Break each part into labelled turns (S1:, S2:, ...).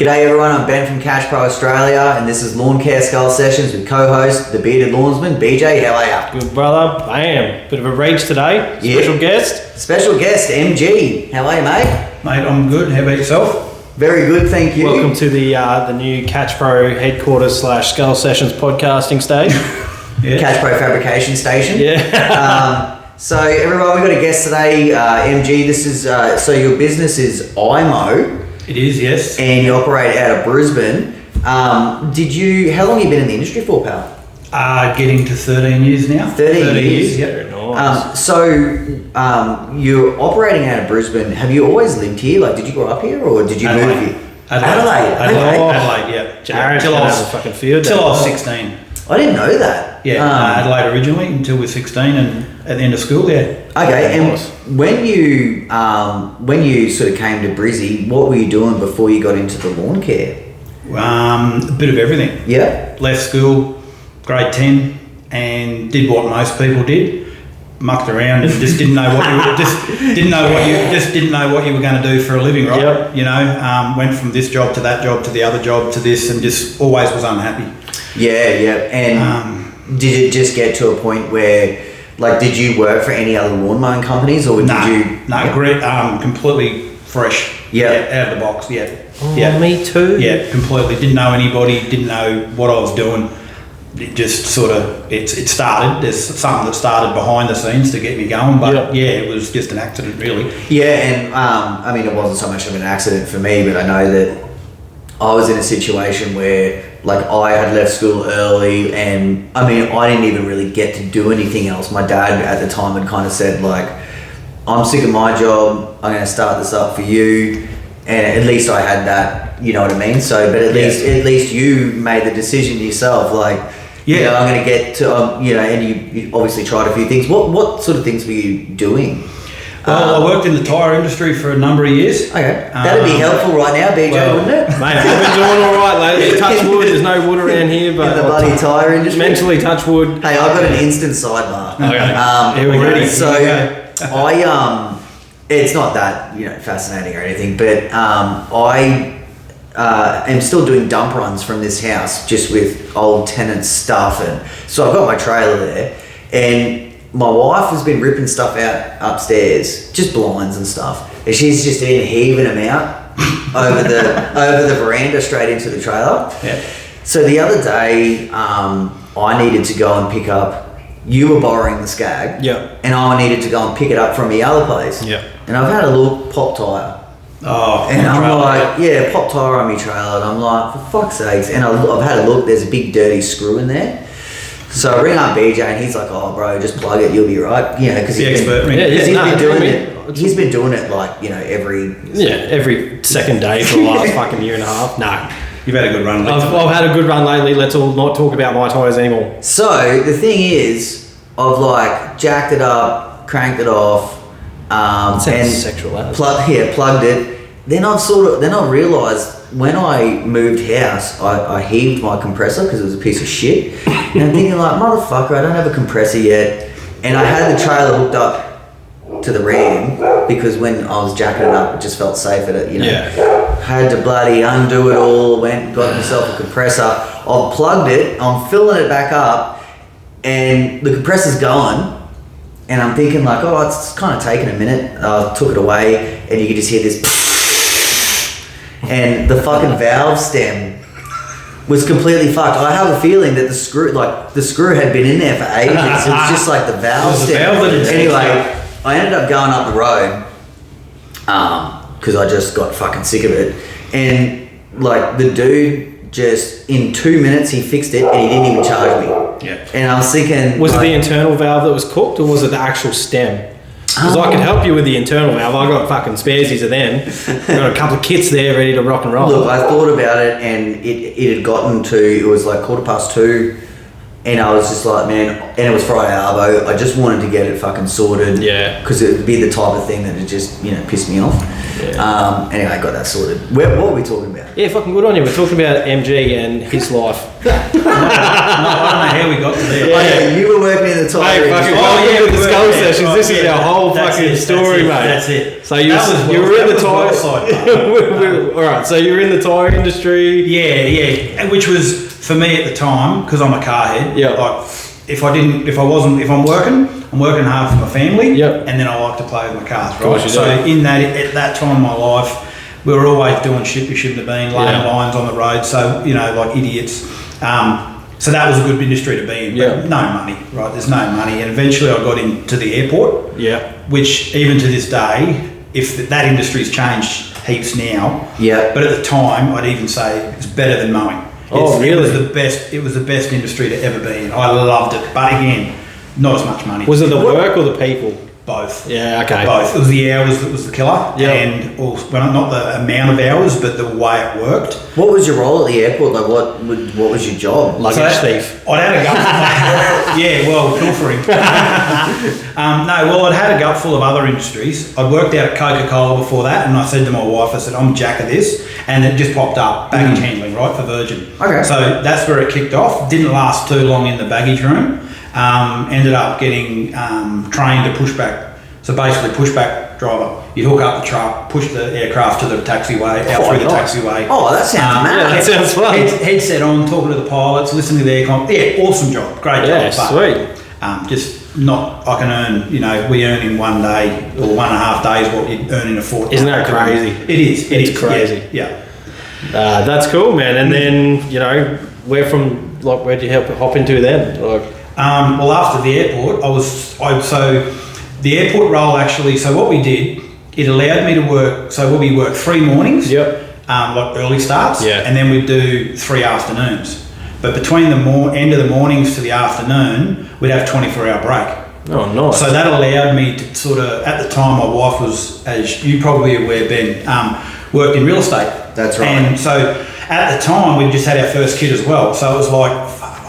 S1: G'day everyone, I'm Ben from Cash Pro Australia and this is Lawn Care Skull Sessions with co-host, the bearded lawnsman, BJ. How are you?
S2: Good brother, bam. Bit of a reach today. Special guest.
S1: Special guest, MG. How are you, mate?
S3: Mate, I'm good. How about yourself?
S1: Very good, thank you.
S2: Welcome to the new Catch Pro headquarters / Skull Sessions podcasting stage.
S1: Catch Pro fabrication station.
S2: Yeah.
S1: So everyone, we've got a guest today, MG. This is, so your business is iMOW.
S3: It is, yes.
S1: And you operate out of Brisbane. How long have you been in the industry for, pal?
S3: Getting to 13 years now.
S1: 13 years?
S3: Yep.
S2: Very nice.
S1: You're operating out of Brisbane. Have you always lived here? Like, did you grow up here or did you move here?
S3: Adelaide, yeah.
S2: Jared
S3: Till
S2: can
S3: I
S2: have a
S3: was,
S2: fucking field
S3: till
S2: day.
S3: I was 16.
S1: I didn't know that.
S3: Yeah, Adelaide originally until we were 16 and at the end of school, yeah.
S1: Okay, and
S2: Nice.
S1: when you sort of came to Brissy, what were you doing before you got into the lawn care?
S3: A bit of everything.
S1: Yeah.
S3: Left school, grade 10, and did what most people did. Mucked around and just didn't know what you were going to do for a living, right?
S2: Yep.
S3: You know, went from this job to that job to the other job to this, and just always was unhappy.
S1: Yeah. And did it just get to a point where, like, did you work for any other lawn mowing companies, or did you?
S3: No, great, completely fresh.
S1: Yeah.
S3: Out of the box. Yeah.
S2: Oh,
S3: Yeah.
S2: me too.
S3: Yeah, completely. Didn't know anybody. Didn't know what I was doing. It just sort of it started. There's something that started behind the scenes to get me going, but it was just an accident, really.
S1: Yeah, and I mean, it wasn't so much of an accident for me, but I know that I was in a situation where, like, I had left school early, and I mean, I didn't even really get to do anything else. My dad at the time had kind of said, like, I'm sick of my job, I'm going to start this up for you, and at least I had that, you know what I mean? So, but at least you made the decision yourself, like, you know, I'm going to get to, you know, and you obviously tried a few things. What sort of things were you doing?
S3: Well, I worked in the tyre industry for a number of years.
S1: Okay, that'd be helpful right now, BJ, wouldn't it?
S2: Mate, I've been doing all right, ladies. Touch wood. There's no wood around here, but
S1: In the bloody tyre industry.
S2: mentally touch wood.
S1: Hey, I've got an instant sidebar.
S2: Okay. Here we go.
S1: So it's not that, you know, fascinating or anything, but I am still doing dump runs from this house just with old tenant stuff, and so I've got my trailer there, and my wife has been ripping stuff out upstairs, just blinds and stuff, and she's just been heaving them out over the veranda straight into the trailer.
S3: Yeah.
S1: So the other day, I needed to go and pick up. You were borrowing the Skag, and I needed to go and pick it up from the other place. And I've had a look, pop tyre.
S3: Oh,
S1: And I'm like, pop tyre on my trailer, and I'm like, for fuck's sakes. And I've had a look, there's a big dirty screw in there. So I ring up BJ and he's like, oh bro, just plug it, you'll be right. You know, because he's been doing it like, you know,
S2: every second day for the last fucking year and a half. No.
S3: You've had a good run.
S2: I've had a good run lately. Let's all not talk about my tyres anymore.
S1: So the thing is, I've like jacked it up, cranked it off, and
S2: sexual as.
S1: plugged it. Then I realised when I moved house, I heaved my compressor because it was a piece of shit. And I'm thinking like, motherfucker, I don't have a compressor yet. And I had the trailer hooked up to the ram because when I was jacking it up, it just felt safer to, you know. Had to bloody undo it all, got myself a compressor. I've plugged it, I'm filling it back up, and the compressor's going. And I'm thinking like, oh, it's kind of taking a minute. I took it away, and you could just hear this, and the fucking valve stem was completely fucked. I have a feeling that the screw had been in there for ages. It was just like the valve stem. Anyway, I ended up going up the road because I just got fucking sick of it. And like the dude just in 2 minutes he fixed it and he didn't even charge me.
S3: Yeah.
S1: And I was thinking,
S2: was it the internal valve that was cooked, or was it the actual stem? Because I could help you with the internal valve. I got fucking sparesies of them. I've got a couple of kits there ready to rock and roll.
S1: Look, I thought about it, and it had gotten to, it was like 2:15, and I was just like, man, and it was Friday Arvo. I just wanted to get it fucking sorted.
S2: Yeah.
S1: Because it would be the type of thing that would just, you know, piss me off. Anyway, I got that sorted. What were we talking about?
S2: Yeah, fucking good on you. We're talking about MG and his life.
S3: I don't know how we got to there.
S1: Yeah, you were working in the tire industry.
S2: Welcome to the Skull Sessions. This is our whole fucking story, mate.
S3: That's it.
S2: So you were in the tire. All right. So you were in the tire industry.
S3: Yeah. Which was for me at the time, because I'm a car head.
S2: Yeah.
S3: Like, if I'm working hard for my family.
S2: Yep.
S3: And then I like to play with my cars, right?
S2: Course you
S3: So
S2: do.
S3: at that time in my life, we were always doing shit we shouldn't have been, laying lines on the road. So like idiots. So that was a good industry to be in. But no money, right? There's no money. And eventually I got into the airport.
S2: Yeah.
S3: Which even to this day, if that industry's changed heaps now.
S1: Yeah.
S3: But at the time, I'd even say it's better than mowing.
S2: Oh, really?
S3: It was the best industry to ever be in. I loved it. But again, not as much money.
S2: Was it the work or the people?
S3: Both.
S2: Yeah, okay.
S3: Both. It was the hours that was the killer.
S2: Yeah.
S3: And not the amount of hours, but the way it worked.
S1: What was your role at the airport? Like, what was your job?
S2: Luggage thief.
S3: I'd had a gut. Yeah, well, pilfering. I'd had a gut full of other industries. I'd worked out at Coca-Cola before that, and I said to my wife, I said, I'm jack of this. And it just popped up, baggage handling, right, for Virgin.
S1: Okay.
S3: So that's where it kicked off. Didn't last too long in the baggage room. Ended up getting trained to pushback. So basically, pushback driver. You'd hook up the truck, push the aircraft to the taxiway, out through the taxiway.
S1: Oh, that sounds mad.
S2: Yeah, that sounds fun.
S3: Headset on, talking to the pilots, listening to their Yeah, awesome job, great job.
S2: Yeah,
S3: but,
S2: sweet.
S3: Just not. I can earn. We earn in 1 day or 1.5 days what you earn in a fortnight.
S2: Isn't that crazy?
S3: It is.
S2: It's crazy.
S3: Yeah.
S2: That's cool, man. And then where'd you hop into then?
S3: Well, after the airport, the airport role actually. So what we did, it allowed me to work. So we work 3 mornings.
S2: Yep.
S3: Like early starts.
S2: Yeah.
S3: And then we'd do 3 afternoons. But between the end of the mornings to the afternoon, we'd have 24-hour break.
S2: Oh, nice.
S3: So that allowed me to sort of, at the time, my wife was, as you probably aware, Ben, worked in real estate.
S1: That's right.
S3: And so at the time, we just had our first kid as well. So it was like,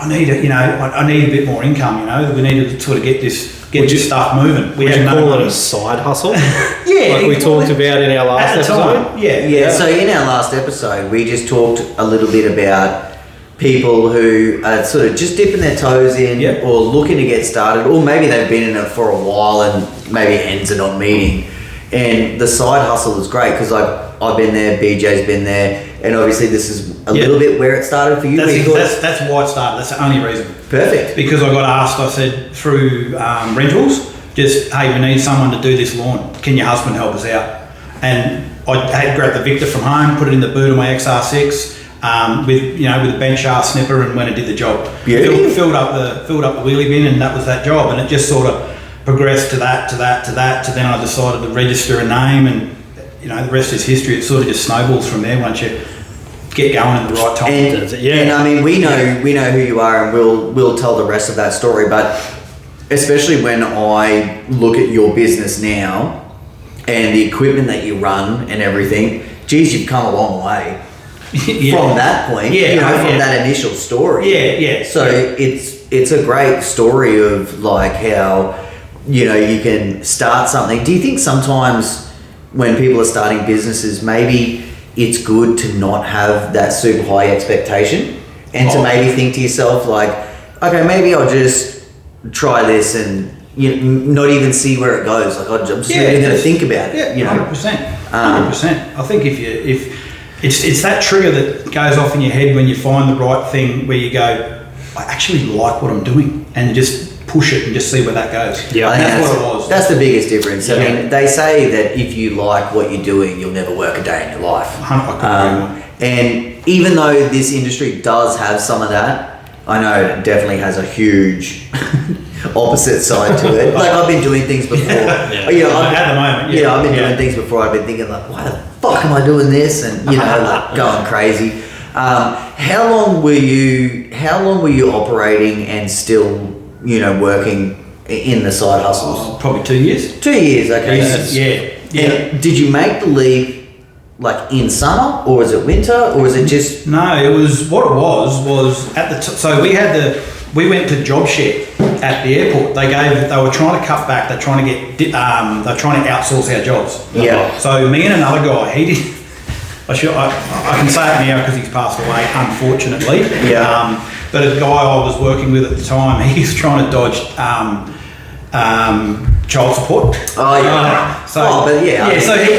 S3: I need a bit more income. We needed to sort of get this stuff moving.
S2: Would you call it a side hustle?
S3: Yeah,
S2: like we talked about in our last episode.
S3: Yeah.
S1: So in our last episode, we just talked a little bit about people who are sort of just dipping their toes in or looking to get started, or maybe they've been in it for a while and maybe it ends in on meeting. And the side hustle is great because I've been there, BJ's been there, and obviously this is a little bit where it started for you.
S3: That's why it started. That's the only reason.
S1: Perfect.
S3: Because I got asked, I said, through rentals, just, hey, we need someone to do this lawn. Can your husband help us out? And I had grabbed the Victor from home, put it in the boot of my XR6, with a bench shaft snipper, and went and did the job. Filled up the wheelie bin, and that was that job. And it just sort of progressed to that, to then I decided to register a name, and the rest is history. It sort of just snowballs from there once you get going at the right time.
S1: And I mean, we know who you are, and we'll tell the rest of that story. But especially when I look at your business now and the equipment that you run and everything, geez, you've come a long way from that point. From that initial story.
S3: Yeah.
S1: So it's a great story of like how you can start something. Do you think sometimes when people are starting businesses, maybe it's good to not have that super high expectation and to maybe think to yourself like, okay, maybe I'll just try this and not even see where it goes. Like I'm just really going to think about it.
S3: 100%. 100%. I think if it's that trigger that goes off in your head when you find the right thing where you go, I actually like what I'm doing, and just push it and just see where that goes.
S1: Yeah,
S3: that's what it was.
S1: That's the biggest difference. I mean, they say that if you like what you're doing, you'll never work a day in your life. And even though this industry does have some of that, I know it definitely has a huge opposite side to it. Like I've been doing things before.
S3: At the moment.
S1: I've been doing things before. I've been thinking like, why the fuck am I doing this? And like going crazy. How long were you operating and still working in the side hustles?
S3: Probably 2 years.
S1: 2 years, okay.
S3: Yeah.
S1: And did you make the leap like in summer, or was it winter, or was it just?
S3: No, it was what it was at the so we had we went to job share at the airport. They were trying to cut back. They're trying to they're trying to outsource our jobs.
S1: Yeah.
S3: So me and another guy, he did. I can say it now because he's passed away, unfortunately.
S1: Yeah.
S3: But a guy I was working with at the time, he's trying to dodge child support.
S1: Oh yeah. So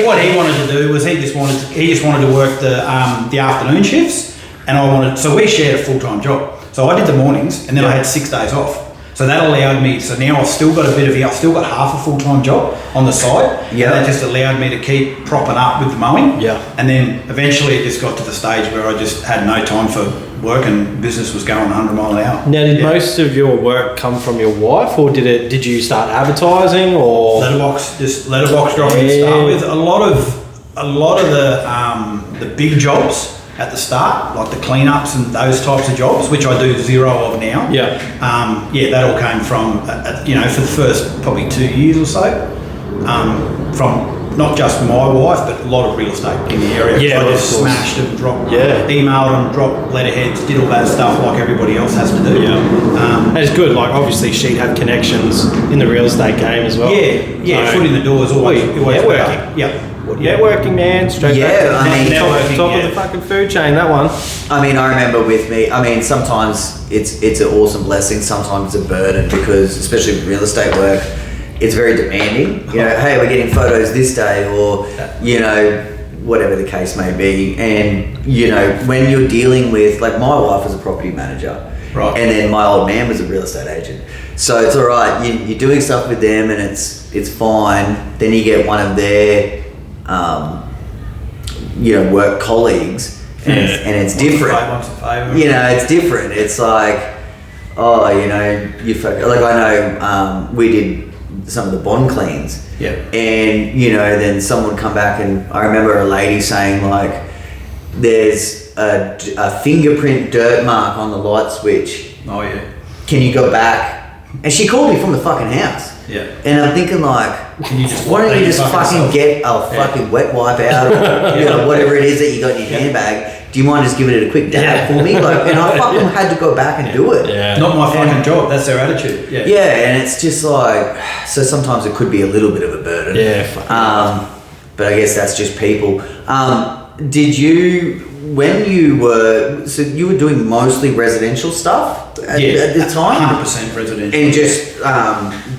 S3: what he wanted to do was he just wanted to work the afternoon shifts, and so we shared a full-time job. So I did the mornings, and then I had 6 days off. So that allowed me. So now I've still got I've still got half a full-time job on the side. Yeah. And that just allowed me to keep propping up with the mowing.
S2: Yeah.
S3: And then eventually it just got to the stage where I just had no time for work, and business was going 100 mile an hour.
S2: Now, did most of your work come from your wife, or did you start advertising, or
S3: letterbox dropping to start with? A lot of the big jobs at the start, like the cleanups and those types of jobs, which I do zero of now.
S2: Yeah.
S3: That all came from for the first probably 2 years or so, from not just my wife, but a lot of real estate in the area.
S2: Yeah,
S3: I just smashed them, emailed them, dropped letterheads, did all that stuff like everybody else has to do.
S2: Yeah. It's good. Like, obviously, she'd have connections in the real estate game as well.
S3: Yeah. So, foot in the door is always
S2: networking.
S3: Yeah.
S2: Networking, man. Straight back to top of the fucking food chain, that one.
S1: I mean, I remember with me, sometimes it's an awesome blessing, sometimes it's a burden, because especially with real estate work, it's very demanding. Hey, we're getting photos this day, or, whatever the case may be. And, when you're dealing with, like, my wife was a property manager.
S3: Right.
S1: And then my old man was a real estate agent. So it's all right. You're doing stuff with them and it's fine. Then you get one of their work colleagues, and it's different. It's different. It's like, like, I know we did some of the bond cleans.
S3: Yeah.
S1: And then someone would come back, and I remember a lady saying, like, there's a fingerprint dirt mark on the light switch.
S3: Oh yeah.
S1: Can you go back? And she called me from the fucking house.
S3: Yeah.
S1: And I'm thinking, like, why don't you just fucking get a fucking wet wipe out, or whatever it is that you got in your handbag? Do you mind just giving it a quick dab for me? Like, and I fucking had to go back and do it.
S2: Yeah.
S3: Not my fucking job. That's their attitude. Yeah.
S1: Yeah, and it's just like, so sometimes it could be a little bit of a burden.
S2: Yeah.
S1: But I guess that's just people. Did you? When you were doing mostly residential stuff at the time?
S3: 100% residential.
S1: And just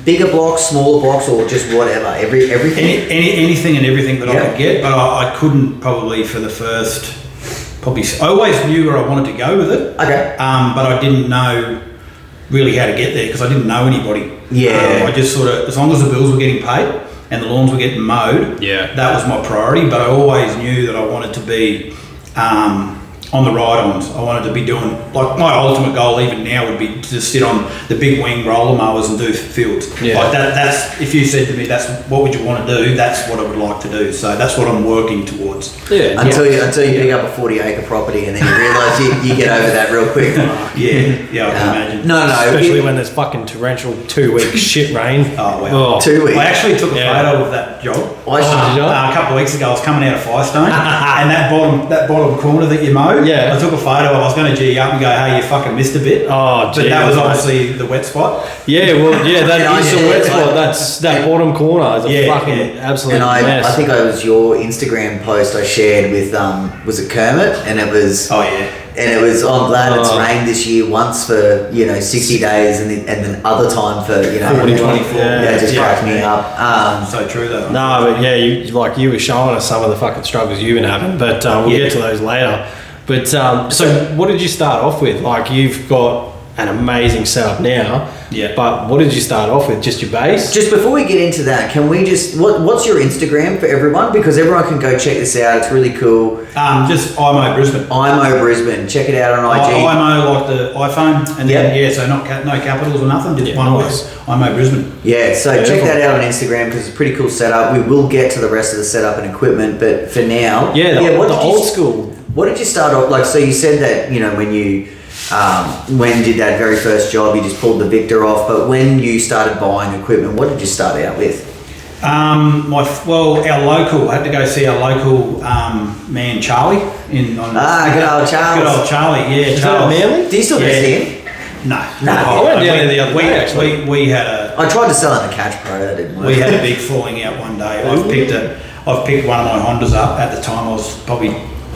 S1: bigger blocks, smaller blocks, or just whatever, everything?
S3: Anything and everything that I could get, but I couldn't probably for the first, I always knew where I wanted to go with it. Okay. But I didn't know really how to get there because I didn't know anybody.
S1: Yeah.
S3: I just sort of, as long as the bills were getting paid and the lawns were getting mowed, that was my priority, but I always knew that I wanted to be on the ride-ons. I wanted to be doing, like, my ultimate goal even now would be to sit on the big wing roller mowers and do fields.
S2: Yeah.
S3: Like that's, if you said to me, that's what would you want to do, that's what I would like to do. So that's what I'm working towards.
S1: Yeah. Until you pick up a 40-acre property and then you realise you get over that real quick.
S3: I can imagine.
S2: No. Especially when there's fucking torrential 2-week shit rain.
S3: Oh, wow.
S1: 2 weeks.
S3: I actually took a photo of that job. A couple of weeks ago. I was coming out of Firestone and that bottom corner that you mow, I took a photo. I was going to G up and go, hey, you fucking missed a bit.
S2: Oh,
S3: but that was obviously the wet spot.
S2: Yeah, well, that is the wet spot. That's that bottom corner is a fucking absolute mess.
S1: I think it was your Instagram post I shared with was it Kermit, and it was and it was, I'm glad it's rained this year once for 60 days and then other time for
S2: 40, 24.
S1: Yeah, just cracked me up.
S3: So true though.
S2: No, but you were showing us some of the fucking struggles you've been having, but we'll get to those later. But so what did you start off with? Like, you've got an amazing setup now.
S3: Yeah.
S2: But what did you start off with? Just your base?
S1: Just before we get into that, can we just what's your Instagram for everyone? Because everyone can go check this out. It's really cool.
S3: Just iMOW Brisbane.
S1: iMOW Brisbane. Check it out on IG.
S3: iMOW like the iPhone, and then so no capitals or nothing. Just one word. iMOW Brisbane.
S1: Yeah. So check that out on Instagram because it's a pretty cool setup. We will get to the rest of the setup and equipment, but for now,
S2: the old school.
S1: What did you start off like? So you said that when you when you did that very first job, you just pulled the Victor off. But when you started buying equipment, what did you start out with?
S3: Our local, I had to go see our local man Charlie
S1: good old Charlie.
S3: Good old Charlie,
S2: Is that Manly?
S1: Do you still go see him?
S3: No.
S2: I went down there the other day, actually.
S3: We had a...
S1: I tried to sell it in a Catch Pro, that didn't work.
S3: We had a big falling out one day. I've picked one of my Hondas up. At the time, I was probably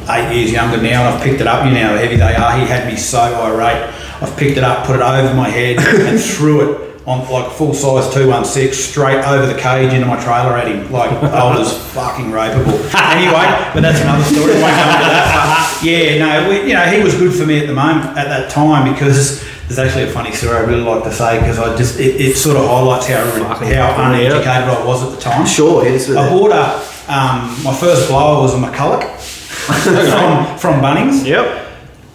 S3: 8 years younger now, and I've picked it up. You know how heavy they are. He had me so irate. I've picked it up, put it over my head, and threw it on like full size 216 straight over the cage into my trailer at him. Like I was fucking rapeable. Anyway, but that's another story. I won't go into that. But yeah, no, he was good for me at the moment at that time because there's actually a funny story I really like to say because it sort of highlights how uneducated I was at the time.
S1: Sure, hit us with
S3: I bought my first blower was a McCulloch from Bunnings.
S2: Yep.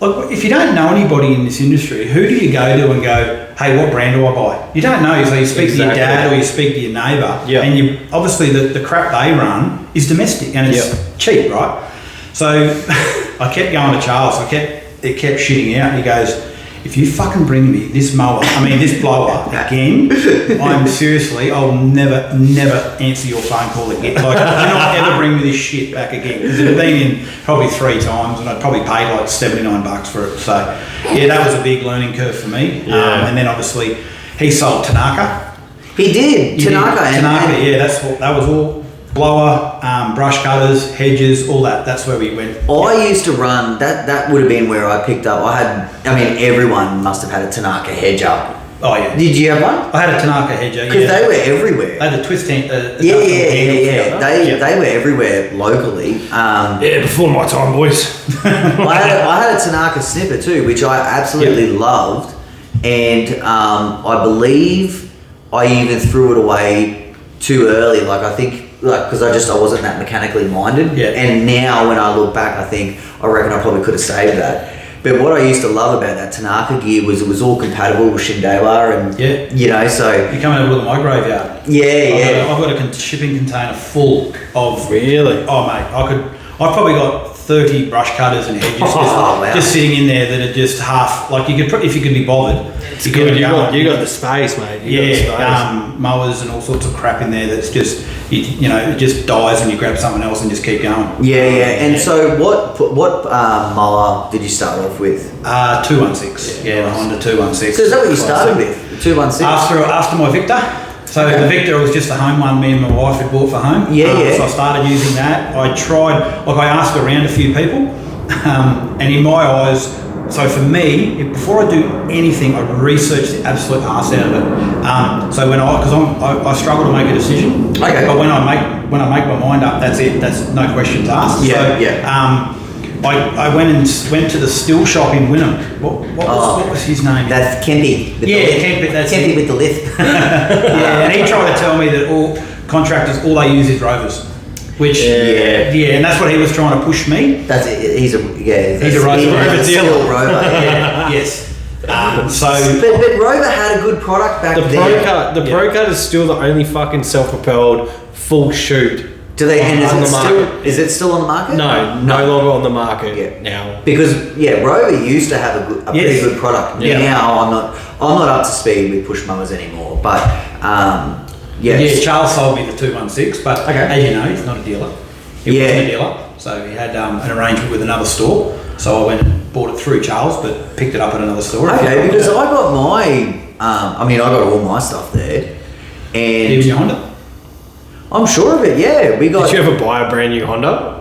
S3: Look, if you don't know anybody in this industry, who do you go to and go, hey, what brand do I buy? You don't know, so you speak to your dad or you speak to your neighbour, and you obviously the crap they run is domestic and it's cheap, right? So I kept going to Charles, it kept shitting out, and he goes, if you fucking bring me this blower again, I'll never answer your phone call again. Like, do not ever bring me this shit back again. Because it had been in probably 3 times and I'd probably paid like $79 for it. So, yeah, that was a big learning curve for me.
S2: Yeah.
S3: And then obviously he sold Tanaka.
S1: He did. Tanaka.
S3: That was all blower, brush cutters, hedges, all that. That's where we went.
S1: I used to run, that would have been where I picked up, everyone must have had a Tanaka hedger.
S3: Oh yeah.
S1: Did you have one?
S3: I had a Tanaka hedger,
S1: because they were everywhere.
S3: They had a twist hand.
S1: Yeah. They were everywhere locally.
S2: Before my time, boys.
S1: I had a Tanaka snipper too, which I absolutely loved, and I believe I even threw it away too early. Like I think, because I wasn't that mechanically minded.
S3: Yeah.
S1: And now when I look back, I reckon I probably could have saved that. But what I used to love about that Tanaka gear was it was all compatible with Shindewa and, so...
S3: You come and have a look at my graveyard.
S1: Yeah.
S3: I've got a shipping container full of...
S2: Really?
S3: Oh, mate, I've probably got 30 brush cutters and hedges just sitting in there that are just half... Like, you could if you could be bothered.
S2: It's good. You got the space, mate.
S3: Mowers and all sorts of crap in there that's just... it just dies and you grab something else and just keep going.
S1: Yeah. And so what mower did you start off with?
S3: 216. Yeah, the Honda 216.
S1: So is that what you started with? The 216?
S3: After my Victor. So the Victor was just a home one me and my wife had bought for home.
S1: Yeah.
S3: So I started using that. I asked around a few people, and in my eyes, so for me, before I do anything, I research the absolute arse out of it. So I struggle to make a decision.
S1: Okay.
S3: But when I make my mind up, that's it. That's no questions asked. I went to the still shop in Wynnum. What was his name?
S1: That's Kempy.
S3: Kempy
S1: with the lift.
S3: Yeah, and he tried to tell me that all contractors, all they use is Rovers. Which, and that's what he was trying to push me.
S1: That's it. He's a
S3: Rover
S1: deal. Rover.
S3: Yes.
S1: But Rover had a good product back then.
S2: The Pro Cut is still the only fucking self-propelled full shoot.
S1: Do they? And is it still on the market?
S2: No longer on the market now.
S1: Because Rover used to have a pretty good product.
S2: Yeah.
S1: Now I'm not up to speed with push mowers anymore. But
S3: Charles sold me the 216, but as you know, he's not a dealer. He wasn't a dealer, so he had an arrangement with another store. So I went and bought it through Charles, but picked it up at another store.
S1: Okay, because I got my, I got all my stuff there, and
S3: even your Honda.
S1: I'm sure of it. Yeah, we got.
S2: Did you ever buy a brand new Honda?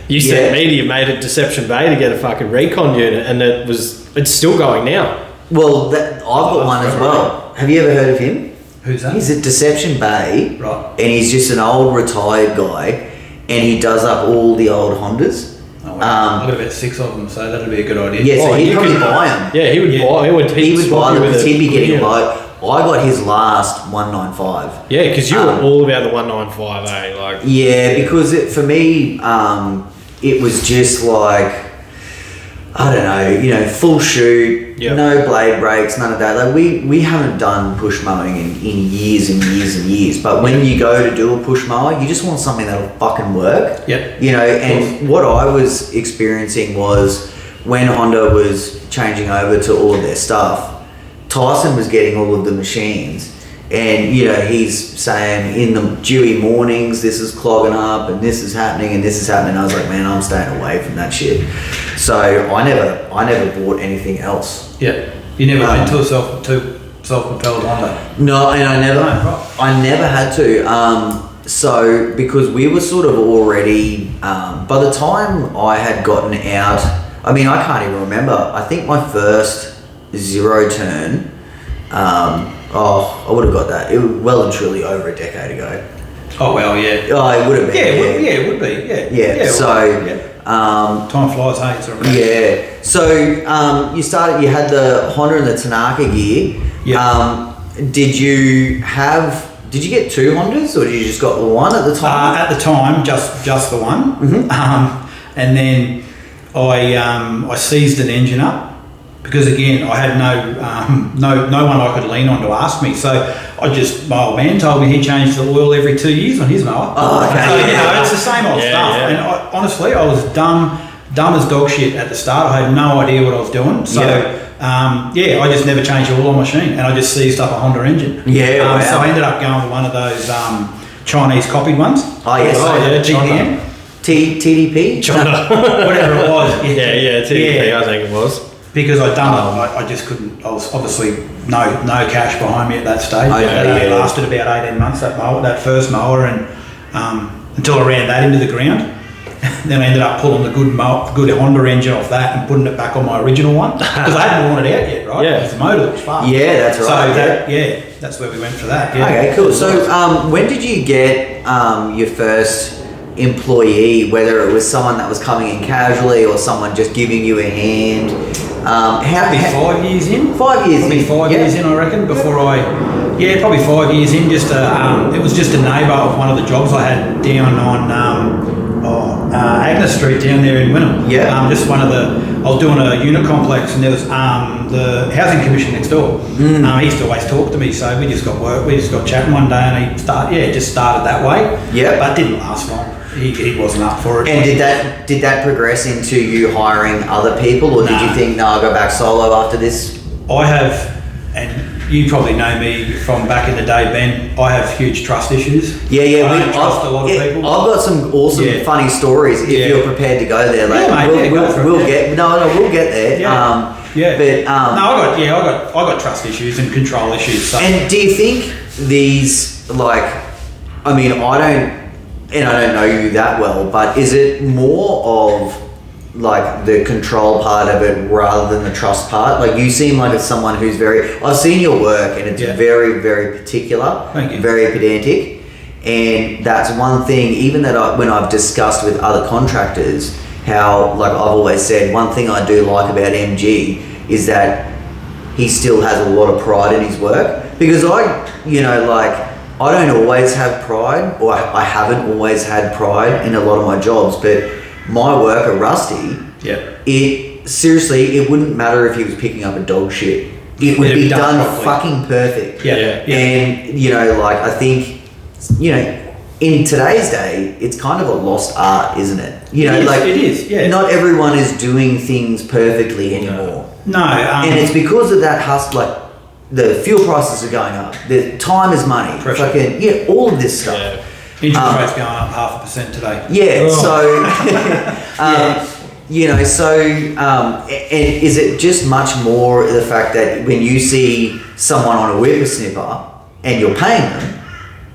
S2: You sent me to, you made a Deception Bay to get a fucking recon unit, and it's still going now.
S1: Well, I've got one as well. Have you ever heard of him?
S3: Who's that?
S1: He's at Deception Bay,
S3: right? And
S1: he's just an old retired guy, and he does up all the old Hondas.
S3: Oh, wow. I've got about 6 of them, so that'd be a good idea.
S1: Yeah, so he'd probably buy them.
S2: Yeah, he would buy. He would
S1: buy them because he'd be getting them. I got his last 195.
S2: Yeah, because you were all about the 195, eh? Like.
S1: Yeah, because for me, it was just like, I don't know, full shoot, no blade brakes, none of that. Like we haven't done push mowing in years and years and years. But when you go to do a push mower, you just want something that'll fucking work.
S3: Yep.
S1: And what I was experiencing was when Honda was changing over to all of their stuff, Tyson was getting all of the machines, And he's saying in the dewy mornings, this is clogging up, and this is happening, and this is happening. I was like, man, I'm staying away from that shit. So I never bought anything else.
S3: Yeah, you never went to a self-propelled Honda.
S1: No, and I never had to. So because we were sort of already, by the time I had gotten out, I mean, I can't even remember. I think my first zero turn. I would have got that. It was well and truly over a decade ago.
S3: Oh well, yeah.
S1: Oh, it would have been.
S3: It would be. Yeah.
S1: Time
S3: flies, hey. It's alright.
S1: Yeah. So you had the Honda and the Tanaka gear.
S3: Yeah.
S1: Did you get two Hondas, or did you just got the one at the time?
S3: At the time, just the one.
S1: Mm-hmm.
S3: And then I seized an engine up. Because again, I had no one I could lean on to ask me. So my old man told me he changed the oil every 2 years on his mower.
S1: Oh, okay.
S3: So, it's the same old stuff.
S1: Yeah.
S3: And honestly, I was dumb as dog shit at the start. I had no idea what I was doing. So, I just never changed the oil on my machine, and I just seized up a Honda engine.
S1: Yeah, wow.
S3: So I ended up going with one of those Chinese copied ones.
S1: Oh, yes.
S3: GDM.
S1: TDP?
S3: Whatever it was.
S2: Yeah, TDP, I think it was.
S3: Because I just couldn't. I was obviously no cash behind me at that stage.
S1: Okay,
S3: It lasted about 18 months that first mower, and until I ran that into the ground. Then I ended up pulling the good Honda engine off that and putting it back on my original one because I hadn't worn it out yet, right?
S2: Yeah,
S3: it's the motor that was fast.
S1: Yeah, that's right.
S3: So that's where we went for that. Yeah.
S1: Okay, cool. So when did you get your first employee? Whether it was someone that was coming in casually or someone just giving you a hand?
S3: Probably 5 years in.
S1: 5 years
S3: probably
S1: in.
S3: 5 years in, I reckon. Before probably 5 years in. It was just a neighbour of one of the jobs I had down on Agnes Street down there in Wynnum.
S1: Yeah.
S3: I was doing a unit complex, and there was the housing commission next door. He used to always talk to me, so we just got chatting one day, and he just started that way. Yeah. But it didn't last long. He wasn't up for it.
S1: And did that progress into you hiring other people, or did you think, no, I'll go back solo after this?
S3: I have, and you probably know me from back in the day, Ben. I have huge trust issues.
S1: Yeah.
S3: I don't trust a lot of people.
S1: I've got some awesome, funny stories. If you're prepared to go there, we'll get there.
S3: Yeah.
S1: But
S3: I got trust issues and control issues. So.
S1: And do you think these I don't know you that well, but is it more of like the control part of it rather than the trust part? Like, you seem like it's someone who's I've seen your work, and it's very, very particular, very pedantic, and that's one thing, even that when I've discussed with other contractors, how, like I've always said, one thing I do like about MG is that he still has a lot of pride in his work, because I don't always have pride, or I haven't always had pride in a lot of my jobs, but my work at Rusty, it wouldn't matter if he was picking up a dog shit. It would be done fucking perfect. And, I think, in today's day, it's kind of a lost art, isn't it?
S3: It is, yeah.
S1: Not everyone is doing things perfectly anymore.
S3: No.
S1: And it's because of that hustle, the fuel prices are going up. The time is money.
S3: Pressure.
S1: All of this stuff.
S3: Yeah. Interest rates going up 0.5% today.
S1: Yeah. And is it just much more the fact that when you see someone on a whippersnipper and you're paying them,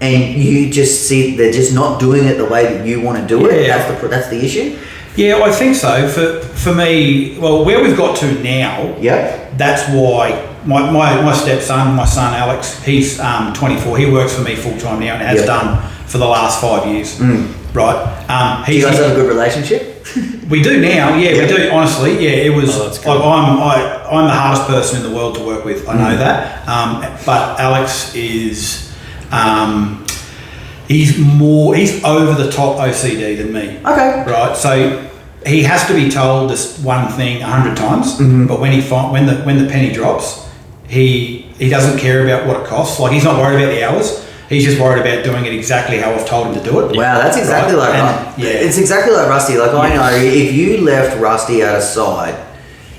S1: and you just see they're just not doing it the way that you want to do it? That's the issue.
S3: Yeah, I think so. For me, well, where we've got to now, that's why my stepson, my son Alex, he's 24. He works for me full time now and has done for the last 5 years. Right?
S1: Do you guys have a good relationship?
S3: We do now. Yeah, we do. Honestly, it was. I'm the hardest person in the world to work with. I know that. But Alex is. He's over the top OCD than me.
S1: Okay.
S3: Right. So he has to be told this one thing 100 times. But when the penny drops, he doesn't care about what it costs. Like, he's not worried about the hours. He's just worried about doing it exactly how I've told him to do it.
S1: Wow, that's exactly it's exactly like Rusty. Like, I know if you left Rusty at a site,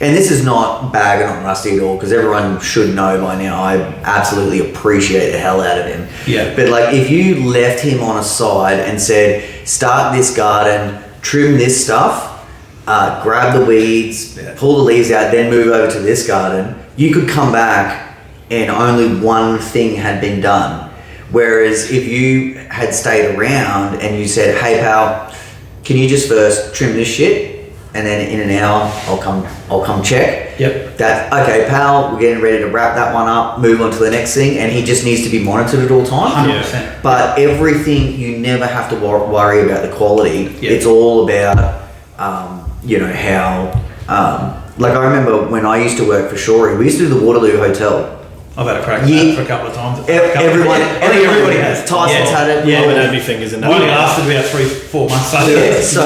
S1: and this is not bagging on Rusty at all, because everyone should know by now, I absolutely appreciate the hell out of him.
S3: Yeah.
S1: But like, if you left him on a side and said, start this garden, trim this stuff, grab the weeds, pull the leaves out, then move over to this garden, you could come back and only one thing had been done. Whereas if you had stayed around and you said, hey pal, can you just first trim this shit? And then in an hour, I'll come check.
S3: Yep.
S1: That, okay, pal, we're getting ready to wrap that one up, move on to the next thing, and he just needs to be monitored at all times.
S3: 100%.
S1: But everything, you never have to worry about the quality.
S3: Yep.
S1: It's all about, you know, how, like I remember when I used to work for Shorey, we used to do the Waterloo Hotel.
S3: I've had a crack at that for a couple of times.
S1: Everybody
S3: has.
S1: Tyson's had it.
S2: Yeah, but had my fingers in that.
S3: Only lasted about 3-4 months.
S1: Yeah, so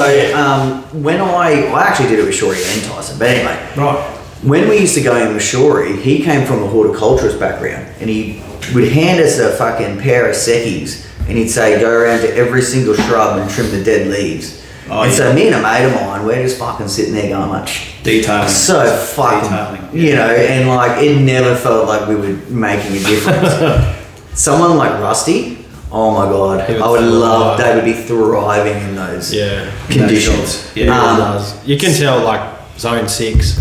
S1: when I actually did it with Shorey and Tyson, but anyway.
S3: Right.
S1: When we used to go in with Shorey, he came from a horticulturist background, and he would hand us a fucking pair of secchies, and he'd say, go around to every single shrub and trim the dead leaves. So me and a mate of mine, we're just fucking sitting there going like,
S3: Detailing.
S1: so fucking,
S3: Detailing.
S1: you know, and like it never felt like we were making a difference. Someone like Rusty, oh my god, I would love, they would be thriving in those conditions.
S3: Yeah,
S2: you can tell like zone 6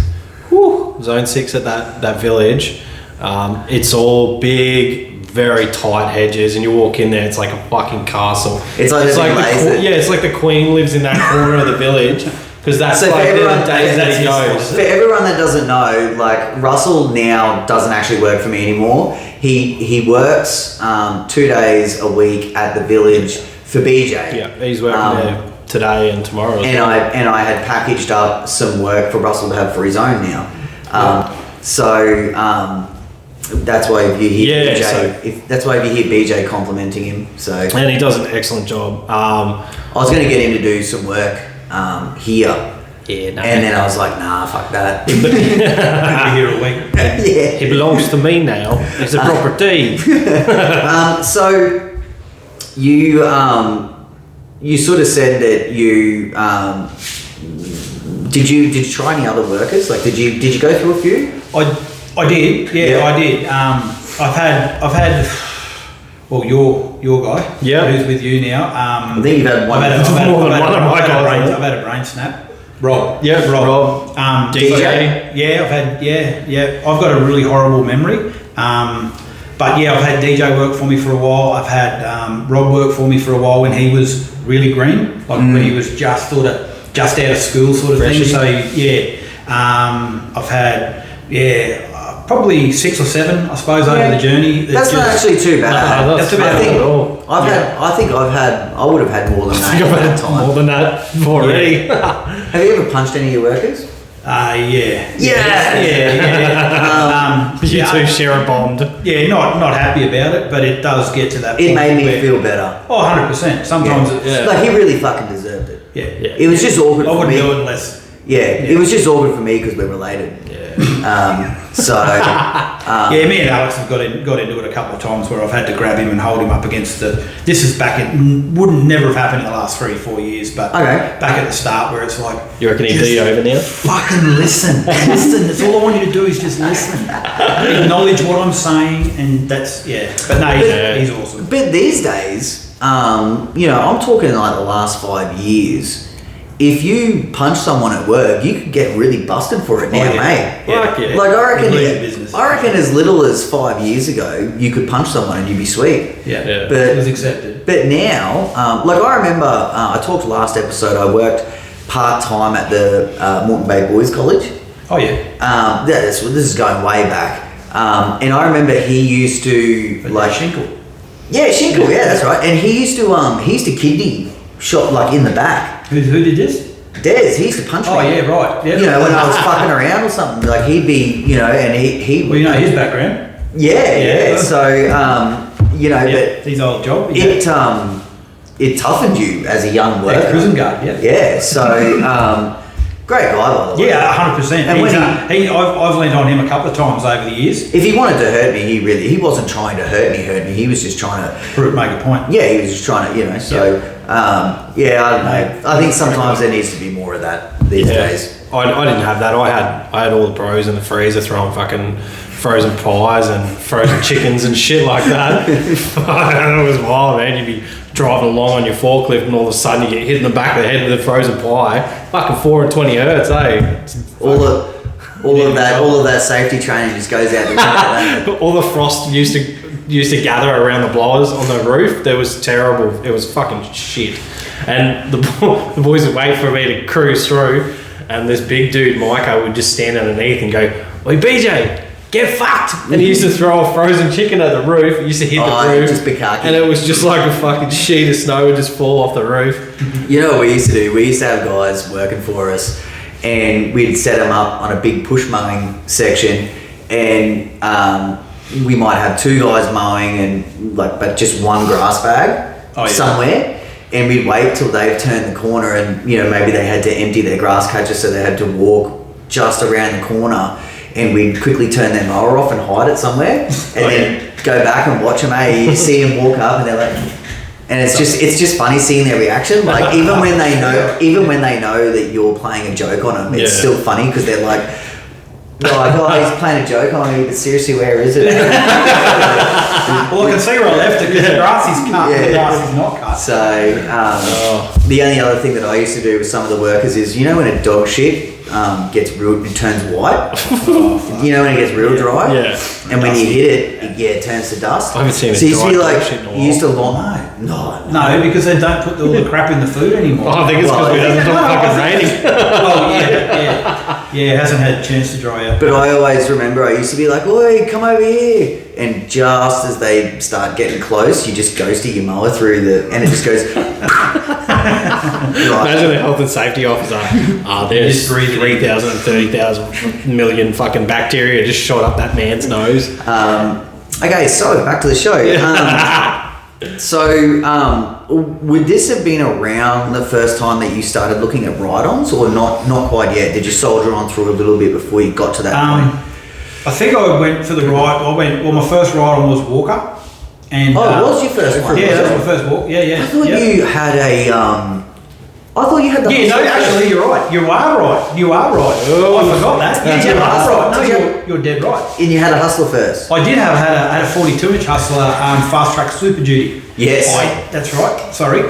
S2: at that village, it's all big, very tight hedges, and you walk in there, it's like a fucking castle.
S1: It's like
S2: it's like the queen lives in that corner of the village, because that's
S1: so
S2: like
S1: everyone,
S2: the days that he goes.
S1: For everyone that doesn't know, like Russell now doesn't actually work for me anymore. He works 2 days a week at the village for BJ.
S2: Yeah, he's working there today and tomorrow.
S1: And I had packaged up some work for Russell to have for his own now. That's why if you hear BJ, that's why if you hear BJ complimenting him. So
S2: and he does an excellent job.
S1: I was going to get him to do some work here.
S2: Yeah, no.
S1: And then I was like, nah, fuck that.
S3: He'll be here a week.
S1: Yeah.
S2: He belongs to me now. It's a property.
S1: So you sort of said that you did you try any other workers? Like did you go through a few?
S3: I did. Yeah, I did. I've had well, your guy, who's with you now.
S1: I think you've had one.
S3: I've had a brain snap. Rob.
S2: Yeah, Rob.
S1: DJ.
S3: Yeah. I've got a really horrible memory. But yeah, I've had DJ work for me for a while. I've had Rob work for me for a while when he was really green, like when he was just out of school sort of thing. So yeah, I've had probably 6 or 7, I suppose, over the journey.
S1: That's not actually too bad.
S2: No, that's about it at all.
S1: I would have had more than that.
S2: I've had more than that already.
S1: Have you ever punched any of your workers?
S3: Yeah.
S2: You two share a bond.
S3: Yeah, not happy about it, but it does get to that point.
S1: It made me feel better.
S3: Oh, 100%. Sometimes it's...
S1: Like, he really fucking deserved it.
S3: Yeah.
S1: It was just awkward for me.
S3: I wouldn't do it unless...
S1: Yeah, it was just awkward for me because we're related.
S3: Yeah, me and Alex have got into it a couple of times where I've had to grab him and hold him up against the... This is back in... Wouldn't never have happened in the last 3-4 years, but back at the start where it's like...
S2: You reckon he'd be over now?
S3: Fucking listen. Listen. That's all I want you to do is just listen. Acknowledge what I'm saying, and that's... Yeah. But no, he's awesome.
S1: But these days, you know, I'm talking like the last 5 years... If you punch someone at work, you could get really busted for it now, mate.
S3: Yeah.
S1: Like I reckon as little as 5 years ago, you could punch someone and you'd be sweet.
S3: Yeah.
S1: But
S3: it was accepted.
S1: But now, like I remember, I talked last episode. I worked part-time at the Moreton Bay Boys College.
S3: Oh yeah.
S1: This is going way back. And I remember he used to
S3: Shinkle.
S1: Yeah, Shinkle. Yeah, that's right. And he used to kidney shot like in the back.
S3: Who did this?
S1: Des, he used to punch me.
S3: Oh yeah, right. Yeah.
S1: You know, when I was fucking around or something, like he'd be, you know, and he.
S3: Well, you know his background.
S1: Yeah. So, you know, but
S3: his old job.
S1: It toughened you as a young worker.
S3: Prison guard. Yeah.
S1: Yeah. So, great guy by the way.
S3: Yeah, 100%. And I've leaned on him a couple of times over the years.
S1: If he wanted to hurt me, he wasn't trying to hurt me. He was just trying to
S3: make a point.
S1: Yeah, he was just trying to, you know. So, I don't know. I think sometimes there needs to be more of that these days.
S2: I didn't have that. I had all the bros in the freezer throwing fucking frozen pies and frozen chickens and shit like that. It was wild, man. You'd be driving along on your forklift and all of a sudden you get hit in the back of the head with a frozen pie. Fucking 420 hertz, eh?
S1: All of that safety training just goes out the window.
S2: All the frost used to gather around the blowers on the roof. That was terrible. It was fucking shit. And the boys would wait for me to cruise through, and this big dude, Micah, would just stand underneath and go, "Oi, BJ, get fucked!" And he used to throw a frozen chicken at the roof. It used to hit the roof,
S1: just bukkake.
S2: and it was just like a fucking sheet of snow would just fall off the roof.
S1: You know what we used to do? We used to have guys working for us, and we'd set them up on a big push mowing section, and we might have 2 guys mowing and but just one grass bag somewhere. And we'd wait till they've turned the corner, and maybe they had to empty their grass catcher, so they had to walk just around the corner, and we'd quickly turn their mower off and hide it somewhere, and then go back and watch them. You see them walk up, and they're like, and it's just funny seeing their reaction. Like even when they know that you're playing a joke on them, it's still funny because they're like, he's playing a joke on me, but seriously, where is it?
S3: Well, I can see where I left it because the grass is cut, the grass is not cut.
S1: So, the only other thing that I used to do with some of the workers is, when a dog shit it turns white? When it gets real dry?
S2: Yeah.
S1: And when you hit it turns to dust.
S2: I haven't seen it.
S1: So you used to be like,
S2: shit in a while.
S1: you used to
S3: No, because they don't put all the crap in the food anymore.
S2: I think it's because it hasn't been fucking raining.
S3: Yeah, it hasn't had a chance to dry out.
S1: But I always remember I used to be like, "Oi, come over here." And just as they start getting close, you just ghosty your mower through and it just goes.
S2: Imagine the health and safety officer. There's 3,000 and 30,000 million fucking bacteria just shot up that man's nose.
S1: Okay, so back to the show. Would this have been around the first time that you started looking at ride-ons, or not quite yet? Did you soldier on through a little bit before you got to that point?
S3: I think I went for the ride. My first ride-on was Walker. And,
S1: it was your first one?
S3: Yeah, that was my first walk. Yeah.
S1: I thought you had I thought you had the...
S3: Yeah, no, actually, you're right. You are right. Oh, I forgot that. Yeah, you are right. No, you're dead right.
S1: And you had a Hustler first?
S3: I did had a 42-inch Hustler Fast Track Super Duty.
S1: Yes.
S3: That's right. Sorry.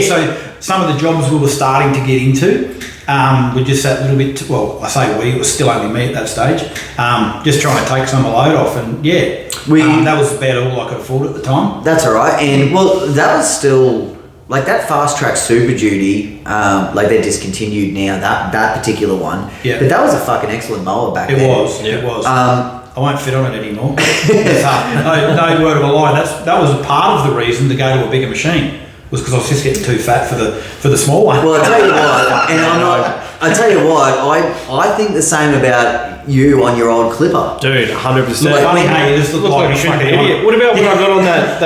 S3: So some of the jobs we were starting to get into, we just that little bit, it was still only me at that stage, just trying to take some of the load off, and that was about all I could afford at the time.
S1: That's all right. And that was still, that Fast Track Super Duty, they're discontinued now, that particular one.
S3: Yeah.
S1: But that was a fucking excellent mower back then.
S3: It was. I won't fit on it anymore. No word of a lie. That was part of the reason to go to a bigger machine. Was because I was just getting too fat for the small one.
S1: Well, I tell you what, I think the same about you on your old Clipper.
S2: Dude, 100%.
S3: Funny how you just look like
S2: a fucking idiot. What about when I got on that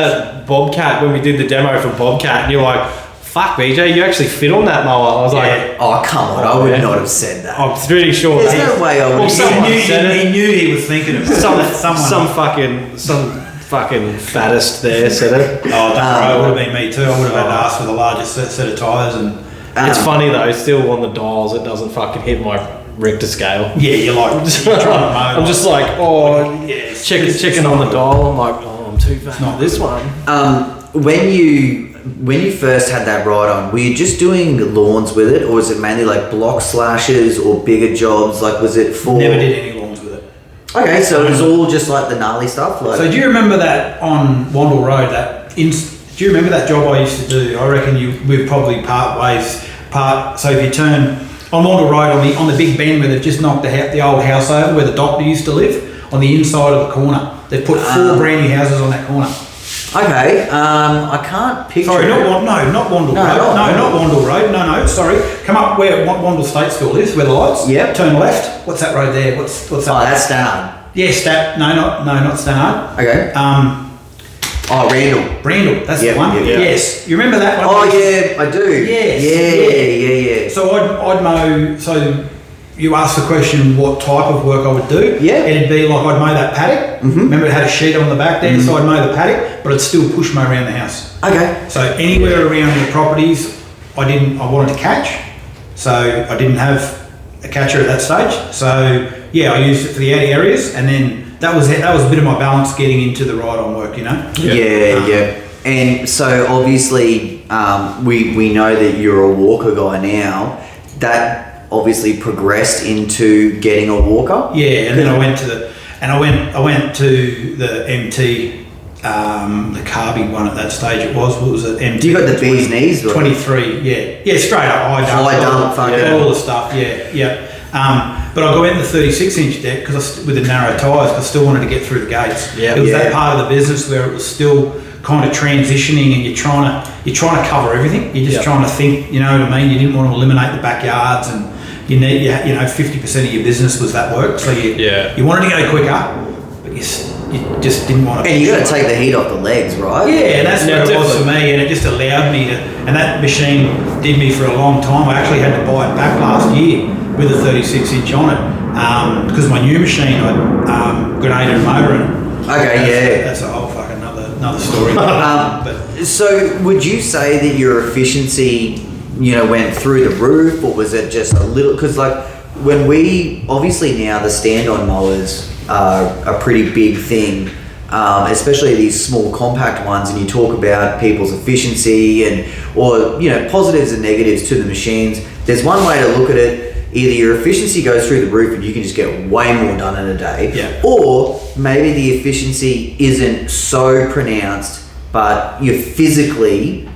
S2: Bobcat when we did the demo for Bobcat, and you're like, "Fuck, BJ, you actually fit on that mower." I was like,
S1: "Oh, come on, I would not have said that."
S2: I'm pretty sure.
S1: There's no way I would have said that.
S3: He knew he was thinking of
S2: some fucking fattest there said it.
S3: Oh, that's right. It would have been me too. I would have had to ask for the largest set of tyres. And
S2: it's funny though, still on the dials, it doesn't fucking hit my Richter scale.
S3: Yeah, you're like, you're trying to
S2: I'm just like, checking on the dial. I'm like, I'm too fat.
S3: Not
S2: this one.
S1: When you first had that ride on, were you just doing lawns with it, or was it mainly like block slashes or bigger jobs? Was it for...
S3: Never did any lawns with it.
S1: Okay, so it was all just the gnarly stuff?
S3: So do you remember that on Wandle Road, do you remember that job I used to do? I reckon we've probably part ways. So if you turn on Wandle Road on the big bend where they've just knocked the old house over where the doctor used to live, on the inside of the corner, they've put 4 brand new houses on that corner.
S1: Okay, I can't picture...
S3: Sorry, not Wandle Road. Not Wandle Road. No, sorry. Come up where Wandle State School is, where the lights.
S1: Yep.
S3: Turn left. What's that road there? What's that?
S1: Oh, that's Stannard.
S3: Yeah, not Stannard.
S1: Okay.
S3: Randall, that's the one.
S1: Yep.
S3: Yes. You remember that one?
S1: Oh, yeah, I do.
S3: Yes.
S1: Yeah.
S3: So I'd mow, so you asked the question what type of work I would do.
S1: Yeah.
S3: It'd be like I'd mow that paddock. Mm-hmm. Remember it had a sheet on the back there, so I'd mow the paddock, but I'd still push mow around the house.
S1: Okay.
S3: So anywhere around the properties I wanted to catch, So I didn't have a catcher at that stage. So yeah, I used it for the out areas, and then that was a bit of my balance getting into the ride-on work, you know.
S1: Yeah. And so obviously, we know that you're a walker guy now. That obviously progressed into getting a walker.
S3: Yeah, and then I went to the MT. The Carby one at that stage it was. What was it? MT.
S1: You got the bee's knees,
S3: 23. Yeah, straight up high dump, all the stuff. Yeah. But I got in the 36-inch deck because with the narrow tyres, I still wanted to get through the gates. It was that part of the business where it was still kind of transitioning, and you're trying to cover everything. You're just trying to think. You know what I mean? You didn't want to eliminate the backyards, and you need 50% of your business was that work. So you wanted to go quicker, but you just didn't want to.
S1: And you got to take the heat off the legs, right?
S3: Yeah, and that's what it was for me, and it just allowed me to. And that machine did me for a long time. I actually had to buy it back last year with a 36-inch on it because my new machine I grenaded a motor in it.
S1: Okay,
S3: that's a whole fucking another story. But
S1: so would you say that your efficiency, went through the roof, or was it just a little? Because like when we obviously now the stand-on mowers are a pretty big thing, especially these small compact ones, and you talk about people's efficiency or positives and negatives to the machines. There's one way to look at it. Either your efficiency goes through the roof and you can just get way more done in a day, or maybe the efficiency isn't so pronounced, but you physically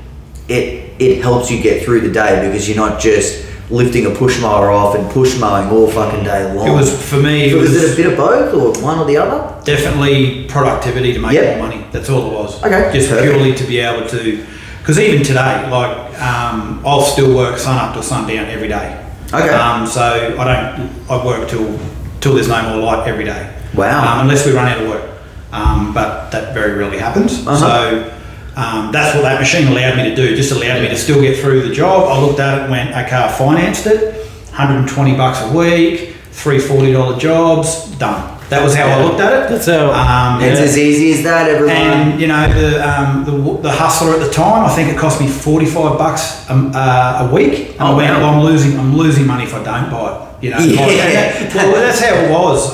S1: it helps you get through the day because you're not just lifting a push mower off and push mowing all fucking day long.
S3: It was, for me,
S1: was it a bit of both or one or the other?
S3: Definitely productivity to make more money. That's all it was.
S1: Okay.
S3: Just purely to be able to, because even today, like, I'll still work sun up till sundown every day.
S1: Okay.
S3: So I work till there's no more light every day.
S1: Wow.
S3: Unless we run out of work. But that very rarely happens. So that's what that machine allowed me to do. Just allowed me to still get through the job. I looked at it and went, okay, I financed it, $120 a week, $340 jobs, done. That was how I looked at it.
S2: That's how.
S1: It's as easy as that, everyone.
S3: And the hustler at the time, I think it cost me $45 a week. And I went, well, I'm losing money if I don't buy it. Well, that's how it was.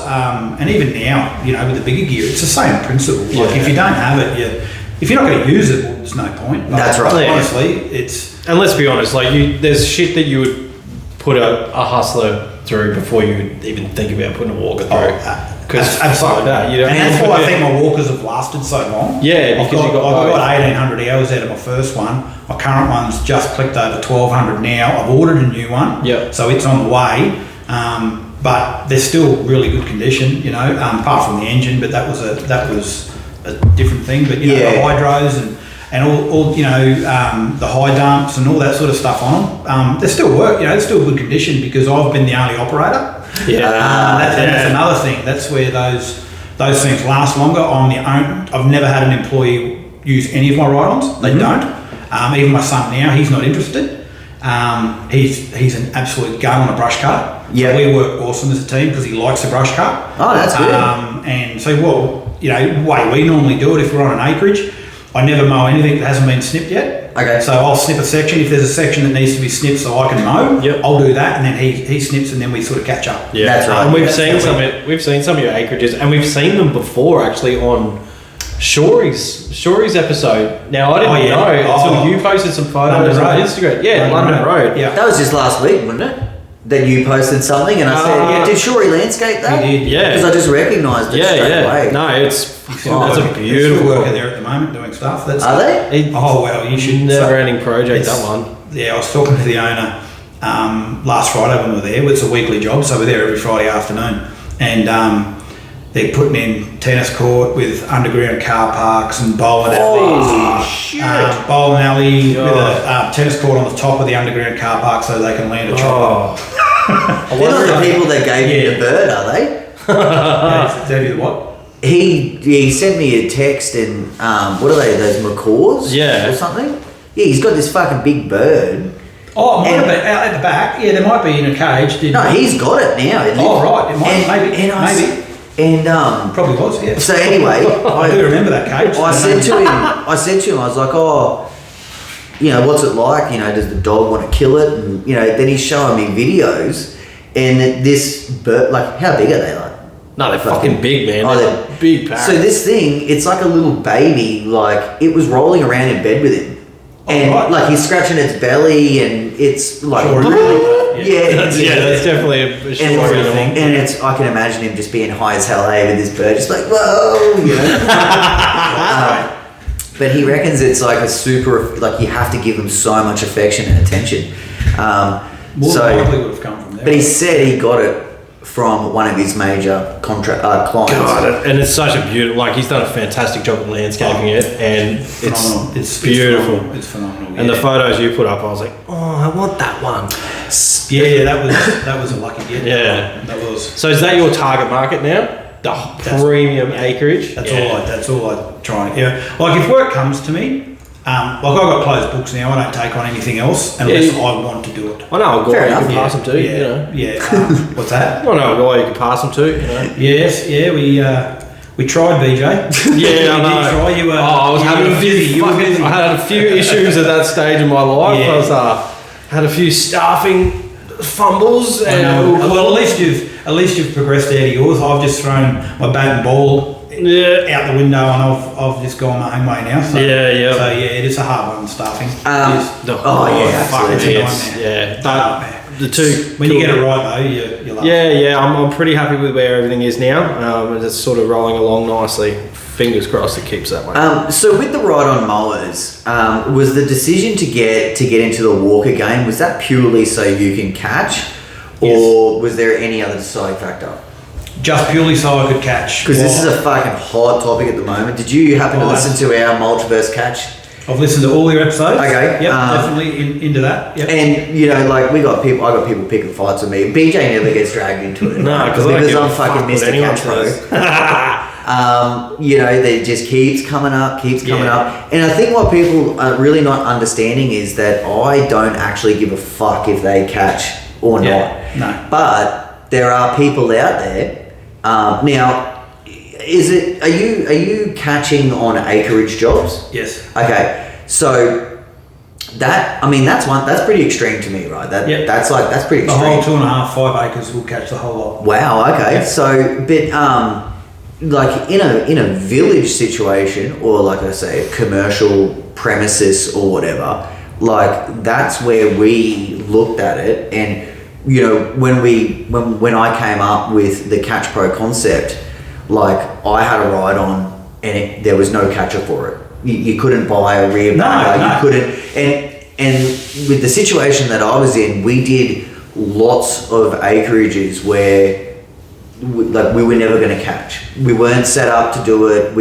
S3: And even now, with the bigger gear, it's the same principle. Like if you don't have it, if you're not going to use it, well, there's no point. Like,
S1: that's right.
S3: Honestly, it's.
S2: And let's be honest, like there's shit that you would put a hustler through before you would even think about putting a walker through. Because
S3: absolutely
S2: that,
S3: and that's why I think my walkers have lasted so long.
S2: Yeah, because
S3: I've got 1,800 hours out of my first one. My current one's just clicked over 1,200 now. I've ordered a new one, so it's on the way. But they're still really good condition, apart from the engine. But that was a different thing. But the hydros and all the high dumps and all that sort of stuff on them, they still work. They're still good condition because I've been the only operator. That's another thing. That's where those things last longer. I've never had an employee use any of my ride-ons. They don't. Even my son now, he's not interested. He's an absolute gun on a brush cutter. Yeah, we work awesome as a team because he likes the brush cut.
S1: Oh, that's good.
S3: And so, the way we normally do it, if we're on an acreage, I never mow anything that hasn't been snipped yet.
S1: Okay.
S3: So I'll snip a section. If there's a section that needs to be snipped so I can mow, I'll do that, and then he snips, and then we sort of catch up.
S2: Yeah,
S1: that's right.
S2: And we've seen some of your acreages, and we've seen them before actually on Shorey's episode. Now I didn't know until you posted some photos on Instagram. Yeah, London Road.
S3: Yeah,
S1: that was just last week, wasn't it? That you posted something, and I said, "Did Shorey landscape that?"
S3: He did,
S1: because I just recognised it straight away.
S2: No, it's
S3: that's a beautiful worker there at the moment doing stuff.
S1: Are they?
S3: You should.
S2: Never-ending project, that one.
S3: Yeah, I was talking to the owner last Friday when we were there. It's a weekly job, so we're there every Friday afternoon, and they're putting in tennis court with underground car parks and bowling alley. Bowling alley with a tennis court on the top of the underground car park so they can land a chopper.
S1: They're not the people that gave you the bird, are they?
S3: Gave you the what?
S1: He sent me a text and what are they? Those macaws?
S2: Yeah.
S1: Or something? Yeah, he's got this fucking big bird.
S3: Oh, it might have been out at the back. Yeah, there might be in a cage.
S1: No, he's got it now.
S3: Right. It might, maybe.
S1: And
S3: probably was, yeah.
S1: So anyway,
S3: I do remember that cage.
S1: I said to him, I was like, you know, what's it like? You know, does the dog want to kill it? And, you know, then he's showing me videos, and this bird, like, how big are they? Like,
S2: no, they're fucking big, man.
S1: Oh,
S2: They're big parrots.
S1: So this thing, it's like a little baby, like, it was rolling around in bed with him. And, like, he's scratching its belly, and it's like...
S3: Sure,
S2: that's definitely a short thing.
S1: And it's, I can imagine him just being high as hell, with this bird, just like, whoa, you know? But he reckons it's like a super, like, you have to give them so much affection and attention.
S3: More than likely would have come from there.
S1: But he said he got it from one of his major clients.
S2: God, and it's such a beautiful, like, he's done a fantastic job of landscaping it, and it's beautiful.
S3: It's phenomenal.
S2: And the photos you put up, I was like, oh, I want that one.
S3: Yeah, that was a lucky get.
S2: Yeah,
S3: that was.
S2: So is that your target market now? The premium acreage.
S3: That's all I try. Yeah, like if work comes to me, like I've got closed books now. I don't take on anything else unless I want to do it.
S2: I know a guy you can pass them to. You know.
S3: What's that?
S2: I know a guy you can pass them to. You know.
S3: Yes. Yeah. We tried, BJ.
S2: Yeah, I know.
S3: Try. You were.
S2: I was having a few. I had a few issues at that stage in my life.
S3: Yeah.
S2: I was had a few staffing fumbles.
S3: Well, at least you've progressed out of yours. I've just thrown my bat and ball out the window, and I've just gone my own way now. So, So it is a hard one staffing.
S2: The two.
S3: When you get it right though, you love it.
S2: Yeah. I'm pretty happy with where everything is now, and it's sort of rolling along nicely. Fingers crossed it keeps that way.
S1: So with the ride-on mowers, was the decision to get into the walker game, was that purely so you can catch, or was there any other deciding factor?
S3: Just purely so I could catch.
S1: Because this is a fucking hot topic at the moment. Did you happen to listen to our Multiverse Catch?
S3: I've listened to all your episodes.
S1: Okay.
S3: Yep, definitely into that. Yep.
S1: And, you know, like, I got people picking fights with me. BJ never gets dragged into it.
S2: No, because
S1: I'm fucking Mr. Catch Pro. You know, they just keeps coming up. And I think what people are really not understanding is that I don't actually give a fuck if they catch or not.
S3: No.
S1: But there are people out there. Now, are you catching on acreage jobs?
S3: Yes.
S1: Okay. So that's pretty extreme to me, right? That's pretty extreme.
S3: The whole 2.5, 5 acres will catch the whole lot.
S1: Wow. Okay.
S3: Yep.
S1: So, but like in a village situation, or like I say, a commercial premises or whatever, like that's where we looked at it. And you know, when I came up with the Catch Pro concept, like I had a ride on, and there was no catcher for it. You couldn't buy a rear bagger.
S3: No.
S1: You couldn't. And with the situation that I was in, we did lots of acreages where we were never going to catch. We weren't set up to do it.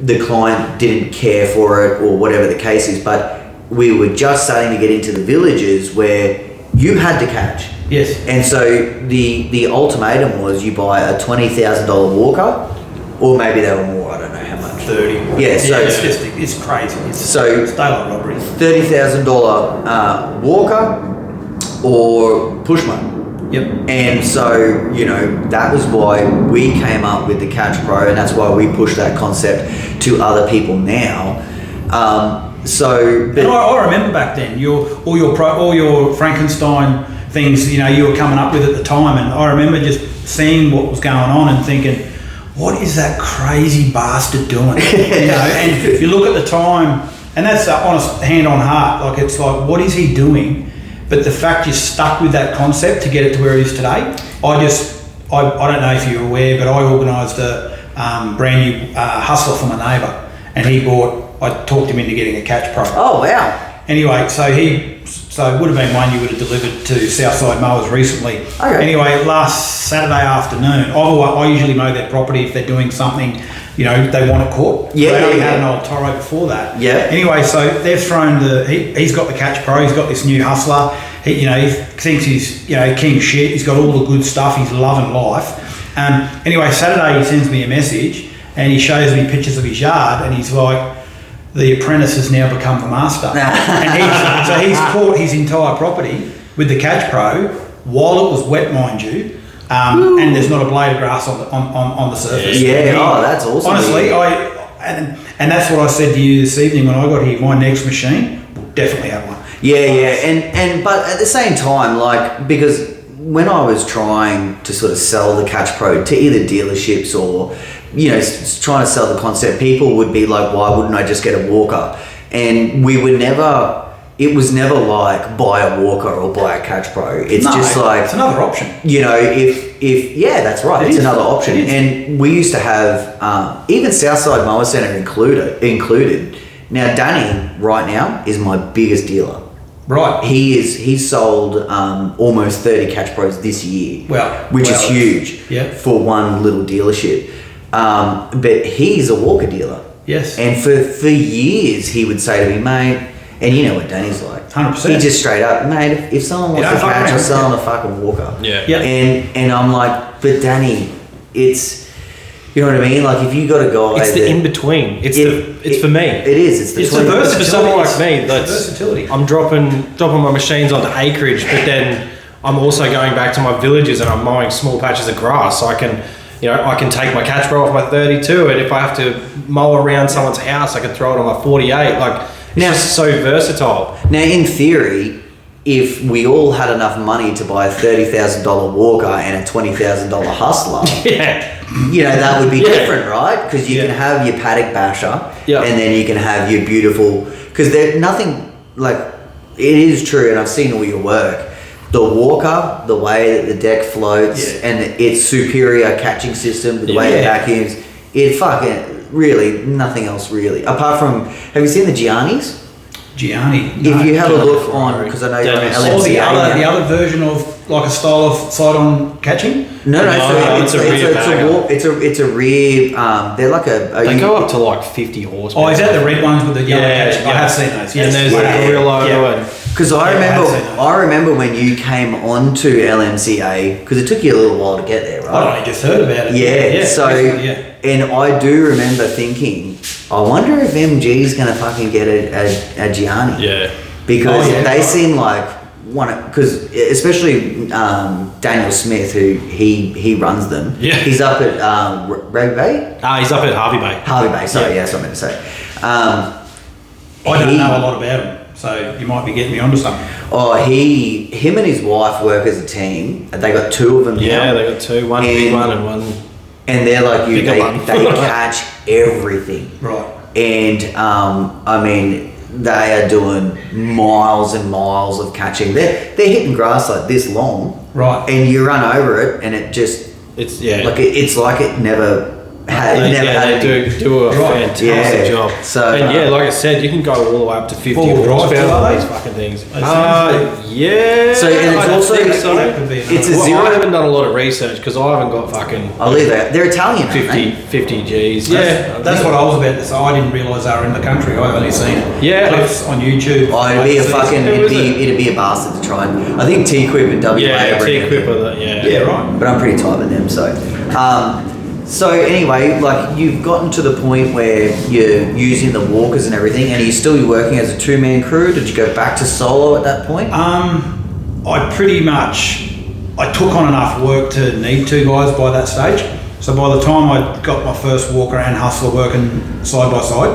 S1: The client didn't care for it, or whatever the case is. But we were just starting to get into the villages where you had to catch.
S3: Yes.
S1: And so the ultimatum was you buy a $20,000 walker, or maybe they were more. I don't know how much.
S3: 30.
S1: Yeah. So
S3: it's crazy. It's daylight robbery.
S1: $30,000 walker or Pushmo.
S3: Yep.
S1: And so, you know, that was why we came up with the Catch Pro, and that's why we push that concept to other people now.
S3: I remember back then all your Frankenstein things, you know, you were coming up with at the time, and I remember just seeing what was going on and thinking, what is that crazy bastard doing? You know, and if you look at the time, and that's the honest hand on heart, like it's like, what is he doing? But the fact you're stuck with that concept to get it to where it is today, I don't know if you're aware, but I organised a brand new hustler for my neighbour, and I talked him into getting a Catch Pro.
S1: Oh, wow.
S3: Anyway, so it would have been one you would have delivered to Southside Mowers recently.
S1: Okay.
S3: Anyway, last Saturday afternoon, I usually mow their property if they're doing something, you know, they want it caught.
S1: Yeah.
S3: They only had an old Toro before that.
S1: Yeah.
S3: Anyway, so they've thrown he's got the Catch Pro, he's got this new hustler. He thinks he's, you know, king shit. He's got all the good stuff. He's loving life. Anyway, Saturday he sends me a message and he shows me pictures of his yard, and he's like, the apprentice has now become the master. And he's caught his entire property with the Catch Pro while it was wet, mind you, and there's not a blade of grass on the surface.
S1: Yeah, that's awesome.
S3: Honestly, and that's what I said to you this evening when I got here. My next machine will definitely have one.
S1: And but at the same time, like, because when I was trying to sort of sell the Catch Pro to either dealerships or, you know, trying to sell the concept, people would be like, why wouldn't I just get a walker? And we were never, it was never like buy a walker or buy a Catch Pro. It's just like,
S3: it's another option.
S1: You know, if yeah, that's right. It's another option. And we used to have even Southside Mower Centre included. Now, Danny right now is my biggest dealer.
S3: Right.
S1: He's sold almost 30 Catch Pros this year. Which is huge for one little dealership. But he's a walker dealer.
S3: Yes.
S1: And for years he would say to me, mate, and you know what Danny's like.
S3: 100%.
S1: He just straight up, mate, if someone wants to catch, I'll sell them a fucking walker.
S2: Yeah.
S1: And I'm like, but Danny, it's, you know what I mean? Like, if you got a guy,
S2: it's the in between. It's for me.
S1: It is. It's
S2: the versatility for someone like me.
S3: That's versatility.
S2: I'm dropping my machines onto acreage, but then I'm also going back to my villages and I'm mowing small patches of grass. So I can take my Catch Pro off my 32, and if I have to mow around someone's house, I can throw it on my 48. Like, it's just so versatile.
S1: Now, in theory, if we all had enough money to buy a $30,000 walker and a $20,000 hustler, you know, that would be different, right? Because you can have your paddock basher, and then you can have your beautiful. Because there's nothing like, it is true, and I've seen all your work. The walker, the way that the deck floats, and its superior catching system, the way it vacuums, it fucking really nothing else really. Apart from, have you seen the Giannis?
S3: Gianni.
S1: If you have a look on, because I know you're on LMCA.
S3: The other version of like a style of side-on catching.
S1: No, it's a rear. They're like
S2: they go up to like 50 horsepower.
S3: Oh, is that the red ones with the yellow catching? I have seen those.
S2: Yes. And there's the Gorilla.
S1: Because I remember when you came on to LMCA, because it took you a little while to get there, right?
S3: I only just heard about it.
S1: And I do remember thinking, I wonder if MG's going to fucking get a Gianni.
S2: Yeah.
S1: Because they seem like one, because especially Daniel Smith, who he runs them.
S2: Yeah.
S1: He's up at Red Bay?
S2: He's up at Harvey Bay.
S1: Harvey Bay, sorry, that's what I meant to say.
S3: I don't know a lot about him, so you might be getting me onto something.
S1: Oh, him and his wife work as a team. They got two of them now.
S2: Yeah, they got two. One big one and one.
S1: And they're like you. They catch everything.
S3: Right.
S1: And I mean, they are doing miles and miles of catching. They're hitting grass like this long.
S3: Right.
S1: And you run over it, and it just it's like it never.
S2: They do a fantastic job.
S1: So
S2: like I said, you can go all the way up to 50
S3: horsepower
S2: on these fucking things.
S1: Yeah. So and it's also it's a zero.
S2: I haven't done a lot of research because I haven't got fucking.
S1: I'll leave that. They're Italian.
S2: 50 Gs.
S3: That's what I was about to say. I didn't realise they were in the country. I've only seen clips on YouTube.
S1: Oh, it'd be a bastard to try and. I think T-Quip and WA.
S2: T-Quip are the
S3: right.
S1: But I'm pretty tight with them, so. So anyway, like, you've gotten to the point where you're using the walkers and everything, and are you still working as a two-man crew? Did you go back to solo at that point?
S3: I took on enough work to need two guys by that stage. So by the time I got my first walker and hustler working side by side,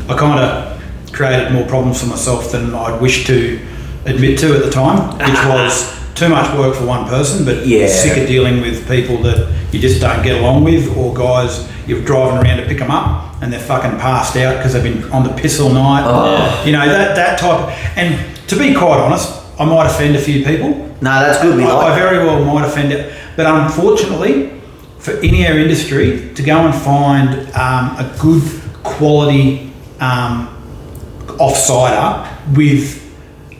S3: I kind of created more problems for myself than I'd wished to admit to at the time, which was too much work for one person, but sick of dealing with people that you just don't get along with, or guys you're driving around to pick them up and they're fucking passed out because they've been on the piss all night. You know, that type. And to be quite honest, I might offend a few people.
S1: No, that's good.
S3: I very well might offend it. But unfortunately, in our industry, to go and find a good quality off-sider with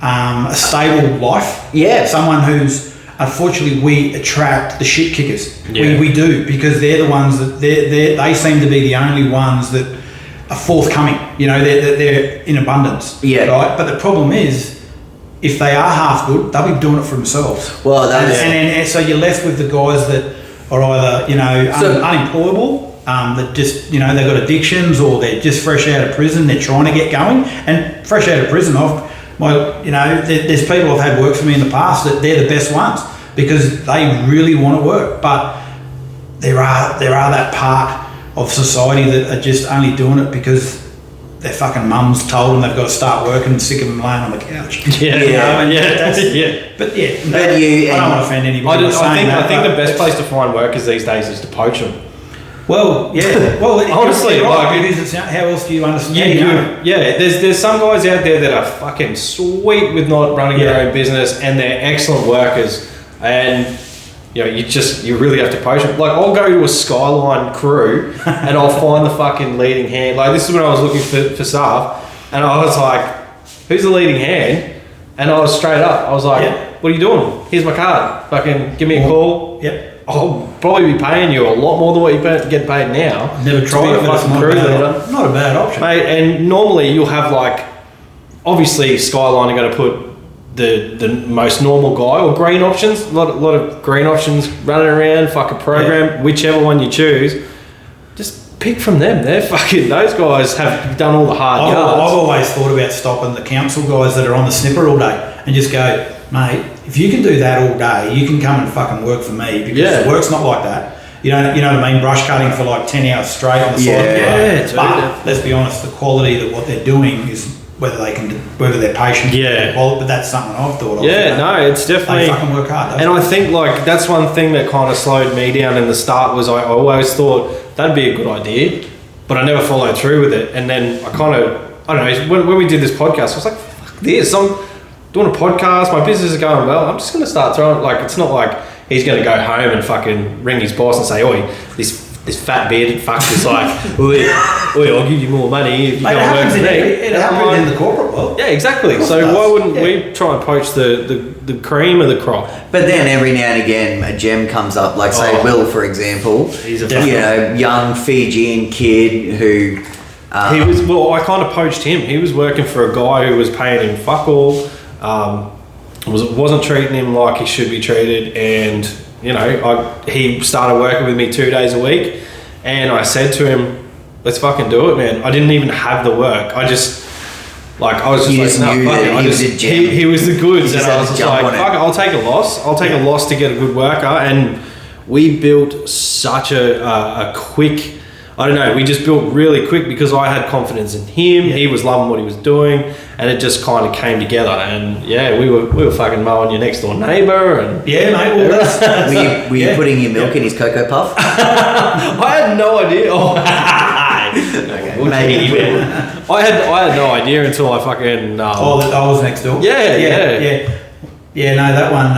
S3: a stable life, someone who's, unfortunately, we attract the shit kickers. We do, because they're the ones that they seem to be the only ones that are forthcoming. You know, they're in abundance. Right. But the problem is, if they are half good, they'll be doing it for themselves.
S1: Well,
S3: and so you're left with the guys that are either unemployable, that just, you know, they've got addictions, or they're just fresh out of prison. They're trying to get going, and fresh out of prison, there's people I've had work for me in the past that they're the best ones because they really want to work. But there are that part of society that are just only doing it because their fucking mums told them they've got to start working, and sick of them laying on the couch.
S2: Yeah,
S3: You know, and
S2: yeah,
S3: that's-
S2: yeah.
S3: But yeah,
S1: But
S3: I don't want to offend anybody.
S2: I think the best place to find workers these days is to poach them.
S3: Well, yeah. Well,
S2: Honestly,
S3: you're right,
S2: like,
S3: because it's, how else do you understand?
S2: Yeah, there's some guys out there that are fucking sweet with not running their own business, and they're excellent workers, and you know, you really have to poach them. Like, I'll go to a Skyline crew and I'll find the fucking leading hand. Like, this is when I was looking for staff, and I was like, who's the leading hand? And I was straight up. I was like, what are you doing? Here's my card. Fucking give me a call.
S3: Yep.
S2: I'll probably be paying you a lot more than what you get paid now.
S3: Never tried it, but it's not a bad option.
S2: Mate, and normally you'll have, like, obviously Skyline are going to put the most normal guy, or green options, a lot of green options running around, fucking program, whichever one you choose, just pick from them. They're fucking, those guys have done all the hard yards.
S3: I've always thought about stopping the council guys that are on the snipper all day and just go, mate, if you can do that all day, you can come and fucking work for me, because the work's not like that. You know what I mean? Brush cutting for like 10 hours straight on the side. But let's be honest, the quality that what they're doing is whether they're patient. But that's something I've thought of.
S2: Yeah, no, it's definitely.
S3: They fucking work hard.
S2: And I think, like, that's one thing that kind of slowed me down in the start, was I always thought that'd be a good idea, but I never followed through with it. And then I don't know, when we did this podcast, I was like, fuck this, I'm doing a podcast, my business is going well, I'm just going to start throwing, like, it's not like he's going to go home and fucking ring his boss and say, oi, this fat bearded fuck is like, oi, I'll give you more money if you come and work for me.
S3: It happens in the corporate world.
S2: Yeah, exactly. So why wouldn't we try and poach the cream of the crop?
S1: But then every now and again, a gem comes up, like say Will, for example.
S2: He's a
S1: young Fijian kid who.
S2: He was. Well, I kind of poached him. He was working for a guy who was paying him fuck all. Wasn't treating him like he should be treated, and you know, he started working with me 2 days a week, and I said to him, "Let's fucking do it, man." I didn't even have the work. I was just like, no, fuck it. He was the goods, and I was just like, fuck it, I'll take a loss. I'll take a loss to get a good worker, and we built such a quick. I don't know, we just built really quick because I had confidence in him. He was loving what he was doing, and it just kind of came together. And yeah, we were fucking mowing your next door neighbour. And
S3: yeah, mate. Well,
S1: were you putting your milk in his Cocoa Puff?
S2: I had no idea. Oh,
S1: okay, maybe.
S2: I had no idea until I fucking.
S3: I was next door.
S2: Yeah.
S3: No, that one.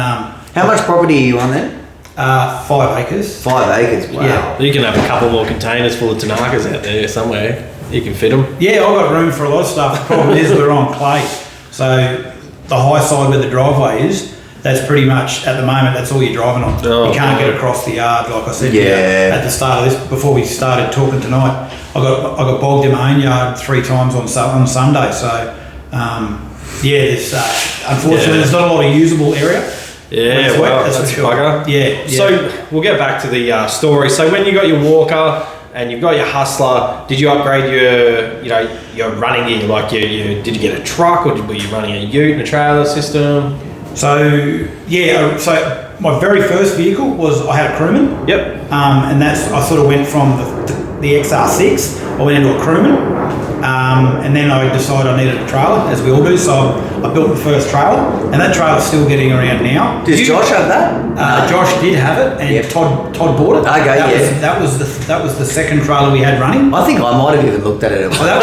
S1: How much property are you on then?
S3: 5 acres.
S1: 5 acres. Wow.
S3: Yeah.
S2: You can have a couple more containers full of Tanakas out there somewhere. You can fit them.
S3: Yeah, I've got room for a lot of stuff. The problem is we're on clay. So the high side where the driveway is, that's pretty much, at the moment, that's all you're driving on. You can't get across the yard, like I said at the start of this, before we started talking tonight. I got bogged in my own yard 3 times on Sunday. So, there's, unfortunately, there's not a lot of usable area.
S2: Yeah, well, that's a bugger.
S3: Yeah.
S2: So we'll get back to the story. So when you got your walker and you've got your hustler, did you upgrade your running gear? Like did you get a truck, or were you running a ute and a trailer system?
S3: So my very first vehicle was, I had a crewman.
S2: Yep.
S3: And I sort of went from the XR6. I went into a crewman. And then I decided I needed a trailer, as we all do, so I built the first trailer, and that trailer's still getting around now.
S1: Does Josh have that?
S3: Josh did have it, and Todd bought it.
S1: Okay,
S3: that was the second trailer we had running.
S1: I think I might have even looked at it.
S3: So that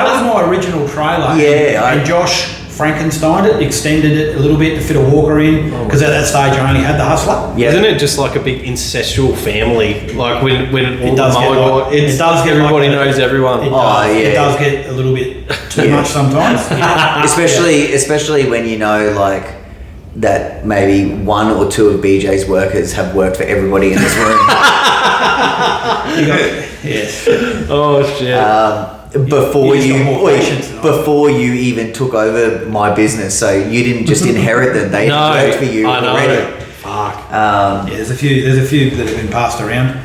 S3: was my original trailer.
S1: Yeah.
S3: And Josh Frankensteined it, extended it a little bit to fit a walker in, because at that stage I only had the hustler.
S2: Yeah. Isn't it just like a big incestual family? Like when
S3: it does get
S2: everybody knows everyone.
S3: It does get a little bit too much sometimes.
S1: Especially when you know, like, that maybe 1 or 2 of BJ's workers have worked for everybody in this room.
S3: Yes.
S2: Oh shit.
S1: Before you even took over my business, so you didn't just inherit them; they worked for you already.
S2: Fuck.
S3: There's a few that have been passed around,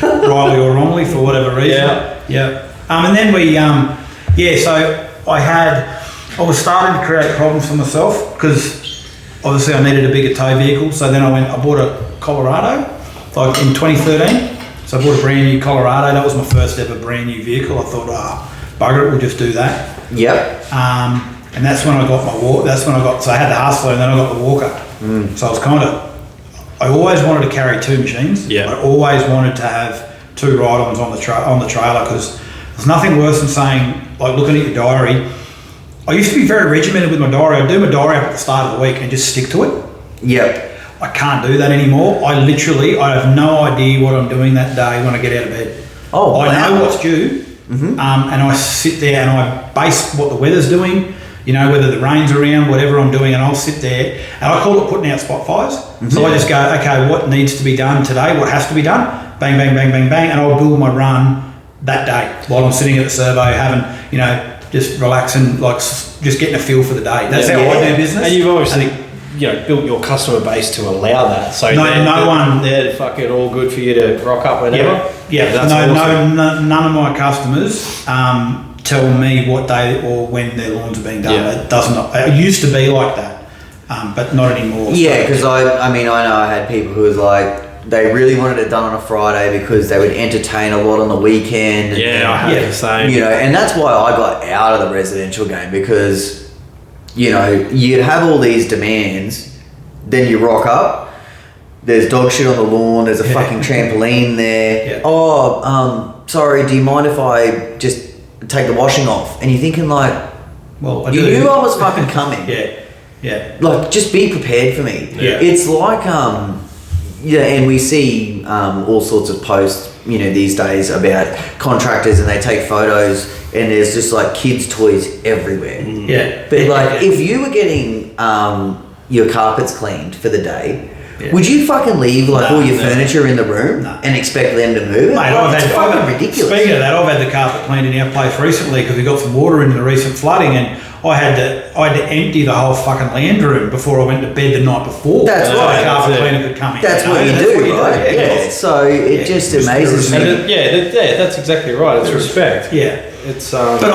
S3: rightly or wrongly, for whatever reason. Yeah. And then so I was starting to create problems for myself, because obviously I needed a bigger tow vehicle. So then I bought a Colorado, like in 2013. So I bought a brand new Colorado. That was my first ever brand new vehicle. I thought, bugger it, we'll just do that.
S1: Yep.
S3: And that's when I got my walk. So I had the hustler and then I got the walker. So I was I always wanted to carry two machines.
S2: Yeah.
S3: I always wanted to have two ride-ons on the trailer, because there's nothing worse than saying, like, looking at your diary. I used to be very regimented with my diary. I'd do my diary up at the start of the week and just stick to it.
S1: Yep.
S3: I can't do that anymore. I have no idea what I'm doing that day when I get out of bed.
S1: Oh,
S3: I
S1: wow.
S3: know what's due, and I sit there and I base what the weather's doing, whether the rain's around, whatever I'm doing, and I'll sit there and I call it putting out spot fires. So I just go, okay, what needs to be done today? What has to be done? Bang, bang, bang, bang, bang, and I'll build my run that day while I'm sitting at the servo having, just relaxing, like just getting a feel for the day. That's how I do business.
S2: And you've obviously built your customer base to allow that. So they're fucking all good for you to rock up whenever.
S3: Yeah. None of my customers tell me what day or when their lawns are being done.
S2: Yeah.
S3: It used to be like that, but not anymore.
S1: Yeah, because I know I had people who was like, they really wanted it done on a Friday because they would entertain a lot on the weekend.
S2: I had the same.
S1: And that's why I got out of the residential game, because, you have all these demands, then you rock up, there's dog shit on the lawn, there's a fucking trampoline there.
S3: Yeah.
S1: Oh, sorry, do you mind if I just take the washing off? And you're thinking like,
S3: well, I
S1: you
S3: do.
S1: knew I was fucking coming.
S3: Yeah.
S1: Like, just be prepared for me.
S3: Yeah.
S1: It's like, and we see all sorts of posts, these days about contractors, and they take photos and there's just like kids' toys everywhere.
S3: Yeah.
S1: But like, if you were getting your carpets cleaned for the day, would you fucking leave like all your furniture in the room and expect them to move it?
S3: Mate,
S1: It's fucking ridiculous.
S3: Speaking of that, I've had the carpet cleaned in our place recently because we got some water in the recent flooding, and I had to empty the whole fucking land room before I went to bed the night before.
S1: That's
S3: so
S1: right.
S3: the carpet cleaner could come in.
S1: That's what you do, right? Yeah. So it just amazes me.
S2: That's exactly right. It's respect.
S3: Yeah.
S2: It's
S3: But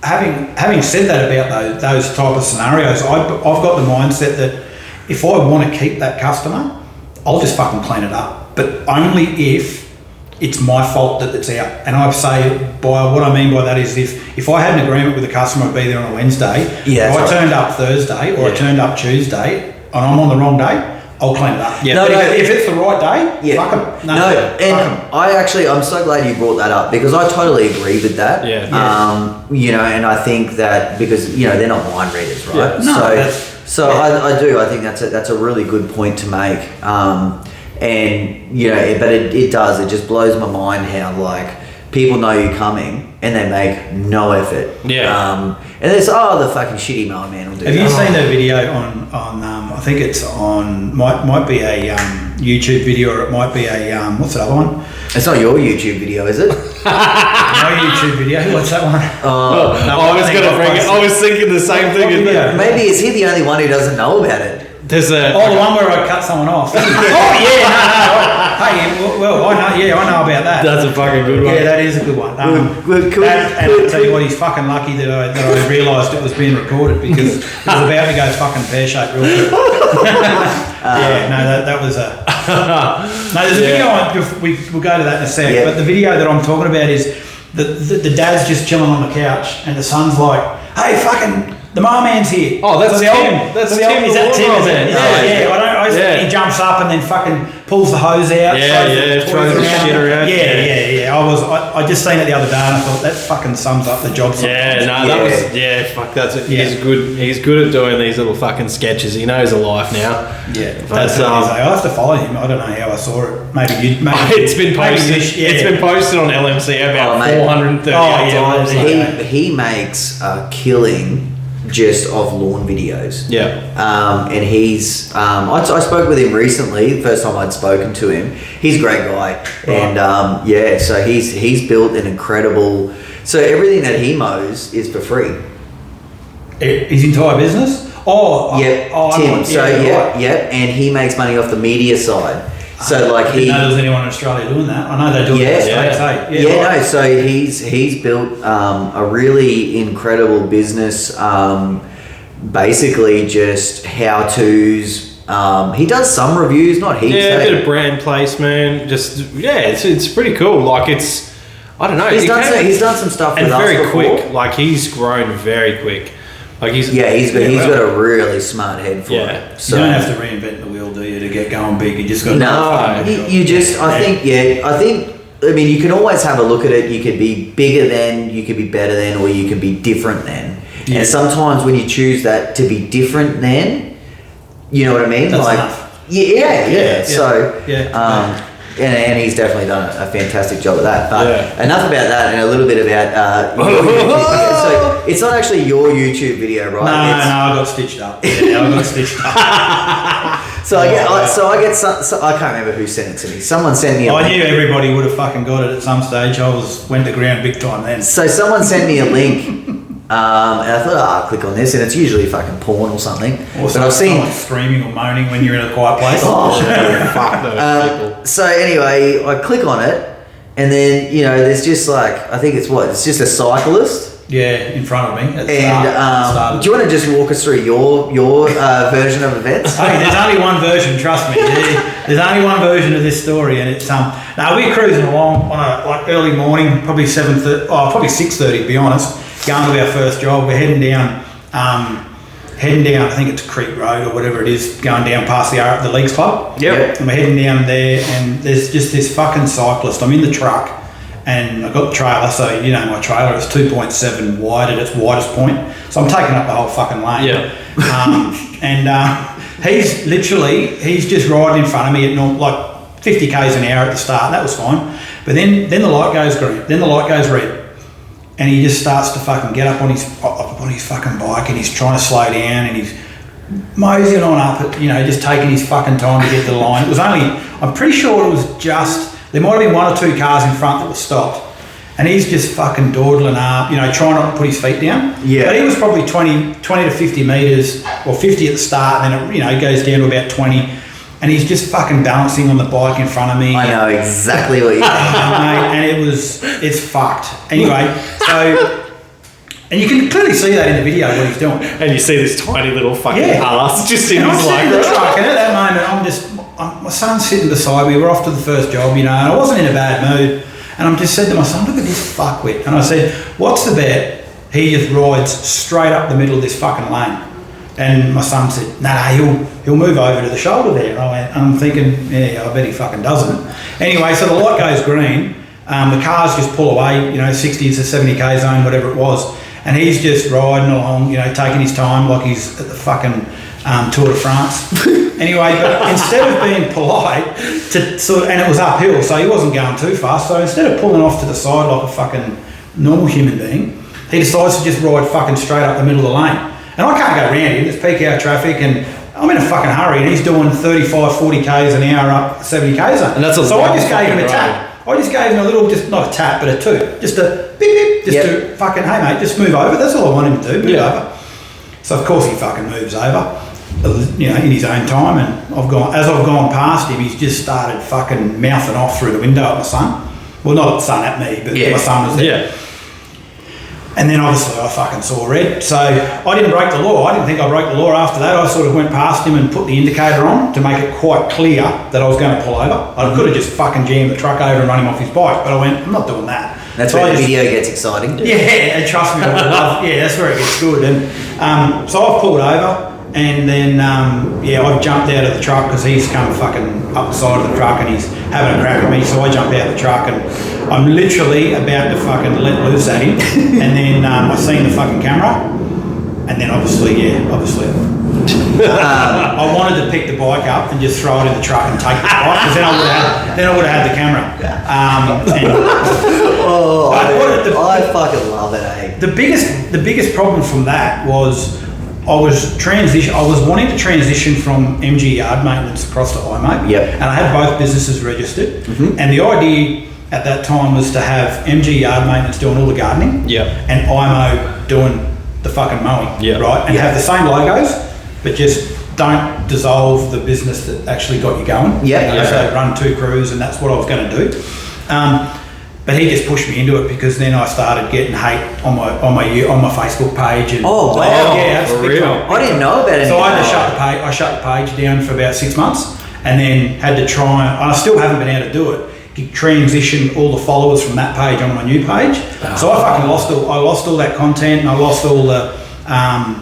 S3: having said that about those type of scenarios, I've got the mindset that if I want to keep that customer, I'll just fucking clean it up. But only if it's my fault that it's out. And I say, by what I mean by that is if I had an agreement with the customer I'd be there on a Wednesday, if I turned up Thursday or I turned up Tuesday and I'm on the wrong day, I'll clean it up.
S2: Yeah.
S3: If it's the right day, fuck them.
S1: I'm so glad you brought that up, because I totally agree with that. And I think that because they're not mind readers, right? I think that's a really good point to make. But it just blows my mind how like people know you're coming and they make no effort. And it's the fucking shitty mower man will do.
S3: Have you seen the video on I think it's on might be a YouTube video, or it might be a what's that other one?
S1: It's not your YouTube video, is it?
S3: My YouTube video. What's that one?
S2: I was thinking the same thing.
S1: Maybe is he the only one who doesn't know about it?
S2: There's
S3: the one where I cut someone off. No. Hey, well, I know about that.
S2: That's a fucking good one.
S3: Yeah, that is a good one. And I'll tell you what, he's fucking lucky that I realised it was being recorded, because it was about to go fucking pear-shaped real quick. That was a... No, there's a video, we'll go to that in a sec, but the video that I'm talking about is the dad's just chilling on the couch and the son's like, hey, fucking... The mower man's here.
S2: Oh, that's Tim. That's Tim.
S3: Is that Tim, is it? Yeah. He jumps up and then fucking pulls the hose out.
S2: Throws the shit around.
S3: Yeah. I just seen it the other day and I thought that fucking sums up the job.
S2: That's it. He's good. He's good at doing these little fucking sketches. He knows a life now.
S3: Yeah, that's I'll have to follow him. I don't know how I saw it. Maybe
S2: it's been posted. It's been posted on LMC about 430 times.
S1: He makes a killing just of lawn videos. And he's I spoke with him recently, the first time I'd spoken to him. He's a great guy. And so he's built an incredible, so everything that he mows is for free.
S3: His entire business?
S1: Tim. And he makes money off the media side. So
S3: I didn't know there was anyone in Australia doing that. I know they do it.
S1: So he's built a really incredible business. Basically, just how to's. He does some reviews, not heaps.
S2: A bit of brand placement. It's pretty cool. Like it's I don't know.
S1: He's done some stuff
S2: and
S1: with us
S2: very
S1: before.
S2: quick. Like he's grown very quick. Like he's
S1: got a really smart head for it. So
S3: you don't have to reinvent the wheel, do you, to get going big? You just got
S1: I mean, you can always have a look at it. You could be bigger than, you could be better than, or you could be different than. Yeah. And sometimes when you choose that to be different than, you know what I mean?
S3: That's
S1: like,
S3: enough.
S1: Yeah. So,
S3: yeah.
S1: And he's definitely done a fantastic job at that. But enough about that, and a little bit about your YouTube. So it's not actually your YouTube video, right?
S3: No, I got stitched up. Yeah, I got stitched up.
S1: I can't remember who sent it to me. Someone sent me a link.
S3: I knew everybody would have fucking got it at some stage. Went to ground big time then.
S1: So someone sent me a link. And I thought, I'll click on this, and it's usually fucking porn or something.
S3: Or but I've seen someone screaming or moaning when you're in a quiet place.
S2: Fuck those people.
S1: So anyway, I click on it, and then there's just like, I think it's just a cyclist.
S3: Yeah, in front of me.
S1: Do you want to just walk us through your version of events?
S3: Hey, there's only one version, trust me. There's only one version of this story, and it's now we're cruising along on a early morning, probably 7:30, probably 6:30 to be honest. Going to our first job, we're heading down. I think it's Creek Road or whatever it is, going down past the Leagues Club.
S2: Yep.
S3: And we're heading down there, and there's just this fucking cyclist. I'm in the truck, and I've got the trailer, so my trailer is 2.7 wide at its widest point, so I'm taking up the whole fucking lane.
S2: Yeah.
S3: He's just riding in front of me at like 50 k's an hour at the start, and that was fine. But then the light goes green, then the light goes red. And he just starts to fucking get up on his fucking bike, and he's trying to slow down, and he's moseying on up, just taking his fucking time to get to the line. It was I'm pretty sure it was there might have been one or two cars in front that were stopped, and he's just fucking dawdling up, trying not to put his feet down.
S1: Yeah.
S3: But he was probably 20 to 50 metres, or 50 at the start, and then it goes down to about 20. And he's just fucking balancing on the bike in front of me.
S1: I know exactly what you're
S3: saying. Mate, and it's fucked. Anyway, and you can clearly see that in the video what he's doing.
S2: And you see this tiny little fucking ass just in his
S3: in the truck, and at that moment, my son's sitting beside me. We're off to the first job, and I wasn't in a bad mood. And I'm just said to my son, look at this fuckwit. And I said, what's the bet? He just rides straight up the middle of this fucking lane. And my son said, nah, he'll move over to the shoulder there. And I'm thinking, yeah, I bet he fucking doesn't. Anyway, so the light goes green. The cars just pull away, 60 to 70k zone, whatever it was. And he's just riding along, taking his time like he's at the fucking Tour de France. Anyway, but instead of being polite, and it was uphill, so he wasn't going too fast. So instead of pulling off to the side like a fucking normal human being, he decides to just ride fucking straight up the middle of the lane. And I can't go around him, there's peak hour traffic, and I'm in a fucking hurry, and he's doing 35, 40 k's an hour up 70 k's.
S2: And that's
S3: so I just gave him a tap. I just gave him a little, just not a tap, but a toot. Just a beep, beep, just to fucking, hey mate, just move over. That's all I want him to do, move over. So of course he fucking moves over, in his own time, and as I've gone past him, he's just started fucking mouthing off through the window at my son. Well, not the son at me, but my son was there.
S2: Yeah.
S3: And then obviously I fucking saw red. So I didn't break the law. I didn't think I broke the law after that. I sort of went past him and put the indicator on to make it quite clear that I was going to pull over. I could have just fucking jammed the truck over and run him off his bike, but I went, I'm not doing that.
S1: That's where the video gets exciting.
S3: Yeah, and trust me, that's where it gets good. And so I've pulled over, and then I've jumped out of the truck because he's come fucking up the side of the truck and he's having a crack at me. So I jumped out of the truck and I'm literally about to fucking let loose at him, and then I seen the fucking camera, and then obviously I wanted to pick the bike up and just throw it in the truck and take the bike, because then I would have had the camera.
S1: I fucking love it, eh?
S3: The biggest problem from that was I was wanting to transition from MG Yard Maintenance across to iMOW.
S1: Yep.
S3: And I had both businesses registered. Mm-hmm. And the idea at that time was to have MG Yard Maintenance doing all the gardening.
S2: Yep.
S3: And iMOW doing the fucking mowing.
S2: Yep.
S3: Right? And have the same logos, but just don't dissolve the business that actually got you going.
S1: Yeah.
S3: So run two crews, and that's what I was going to do. But he just pushed me into it, because then I started getting hate on my Facebook page. And
S1: oh wow!
S3: Yeah,
S2: for real.
S1: I didn't know about it.
S3: So I had to shut the page. I shut the page down for about 6 months, and then had to try. And I still haven't been able to do it. transition all the followers from that page on my new page. So I fucking lost all that content, and I lost all the.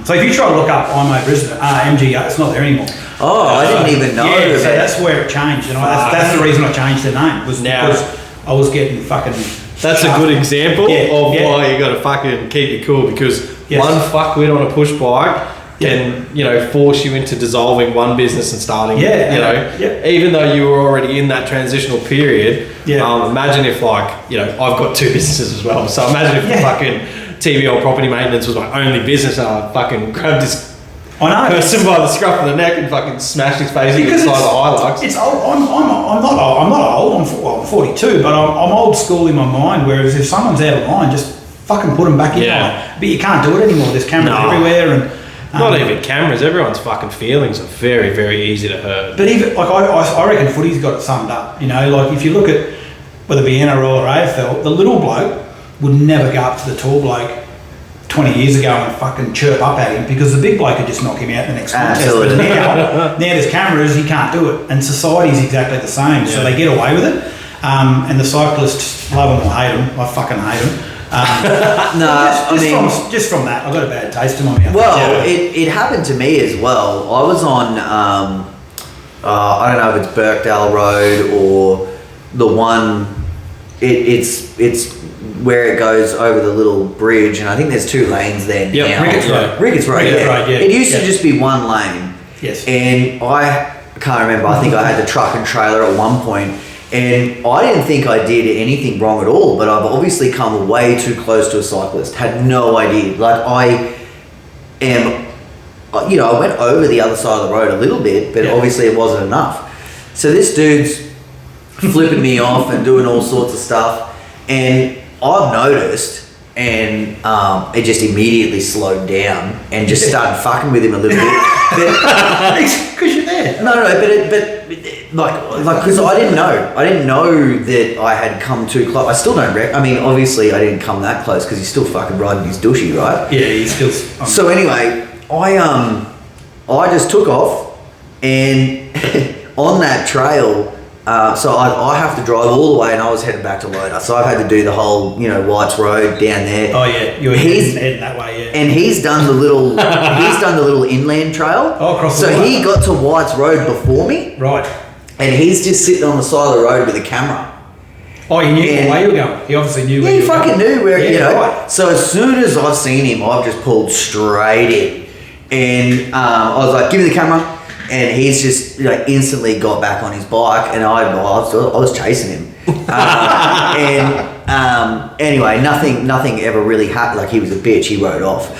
S3: So if you try to look up iMOW Brisbane, MG, it's not there anymore.
S1: Oh, I didn't even know.
S3: Yeah, so that's where it changed. And that's the reason I changed the name, was because I was getting fucking.
S2: That's a good example of why you got to fucking keep it cool, because one fuckwit on a push bike can, force you into dissolving one business and starting, even though you were already in that transitional period. Imagine if I've got two businesses as well. So imagine if fucking TVL property maintenance was my only business and I fucking grabbed this person by the scruff of the neck and fucking smashed his face inside the Hilux.
S3: It's old. I'm not old. I'm not old. I'm 42, but I'm old school in my mind. Whereas if someone's out of line, just fucking put them back in line. But you can't do it anymore. There's cameras everywhere, and
S2: not even cameras. Everyone's fucking feelings are very, very easy to hurt.
S3: But even I reckon footy's got it summed up. If you look at whether it be NRL or AFL, the little bloke would never go up to the tall bloke 20 years ago and fucking chirp up at him, because the big bloke could just knock him out the next contest. But now there's cameras, he can't do it. And society's exactly the same, so they get away with it. And the cyclists, love them or hate them, I fucking hate them. Just from that, I got a bad taste in my mouth.
S1: Well, it happened to me as well. I was on, I don't know if it's Birkdale Road or the one, it's where it goes over the little bridge, and I think there's 2 lanes there now. Ricketts Road, yeah. It used to just be 1 lane.
S3: Yes.
S1: And I can't remember, I think I had the truck and trailer at one point, and I didn't think I did anything wrong at all, but I've obviously come way too close to a cyclist. Had no idea. I went over the other side of the road a little bit, but obviously it wasn't enough. So this dude's flipping me off and doing all sorts of stuff, and I've noticed, and it just immediately slowed down and just started fucking with him a little bit.
S3: Because you're there.
S1: No, because I didn't know that I had come too close. I still don't obviously I didn't come that close because he's still fucking riding his dushy, right?
S3: Yeah, he's still.
S1: So anyway, I just took off, and on that trail. So I have to drive all the way, and I was heading back to Loda. So I've had to do the whole, Whites Road down there.
S3: Oh yeah, you were heading that way, yeah.
S1: And he's done the little, inland trail.
S3: Oh, across the
S1: So he got to Whites Road before me.
S3: Right.
S1: And he's just sitting on the side of the road with a camera.
S3: Oh, he knew where you were going. He obviously knew where you were going.
S1: Yeah, he fucking knew where, Right. So as soon as I've seen him, I've just pulled straight in. And I was like, give me the camera. And he's just instantly got back on his bike, and I was chasing him. Anyway, nothing ever really happened. He was a bitch. He rode off,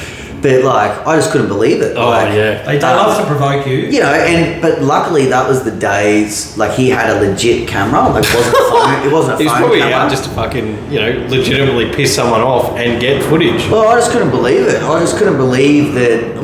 S1: but I just couldn't believe it.
S2: Oh yeah,
S3: they love to provoke you.
S1: But luckily that was the days. He had a legit camera. It wasn't a phone. It wasn't a phone.
S2: He's probably
S1: camera.
S2: out just to fucking legitimately piss someone off and get footage.
S1: Well, I just couldn't believe it. I just couldn't believe that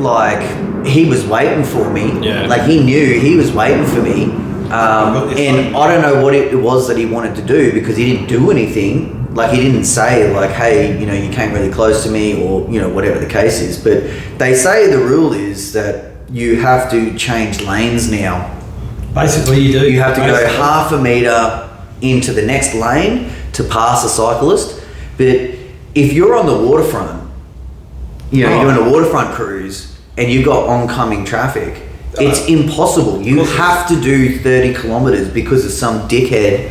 S1: he was waiting for me.
S2: Yeah.
S1: He knew he was waiting for me. And I don't know what it was that he wanted to do, because he didn't do anything. He didn't say hey, you came really close to me, or whatever the case is. But they say the rule is that you have to change lanes now.
S3: Basically, you do.
S1: You have to go half a metre into the next lane to pass a cyclist. But if you're on the waterfront, you're doing a waterfront cruise, and you've got oncoming traffic, it's impossible. You have to do 30 kilometres because of some dickhead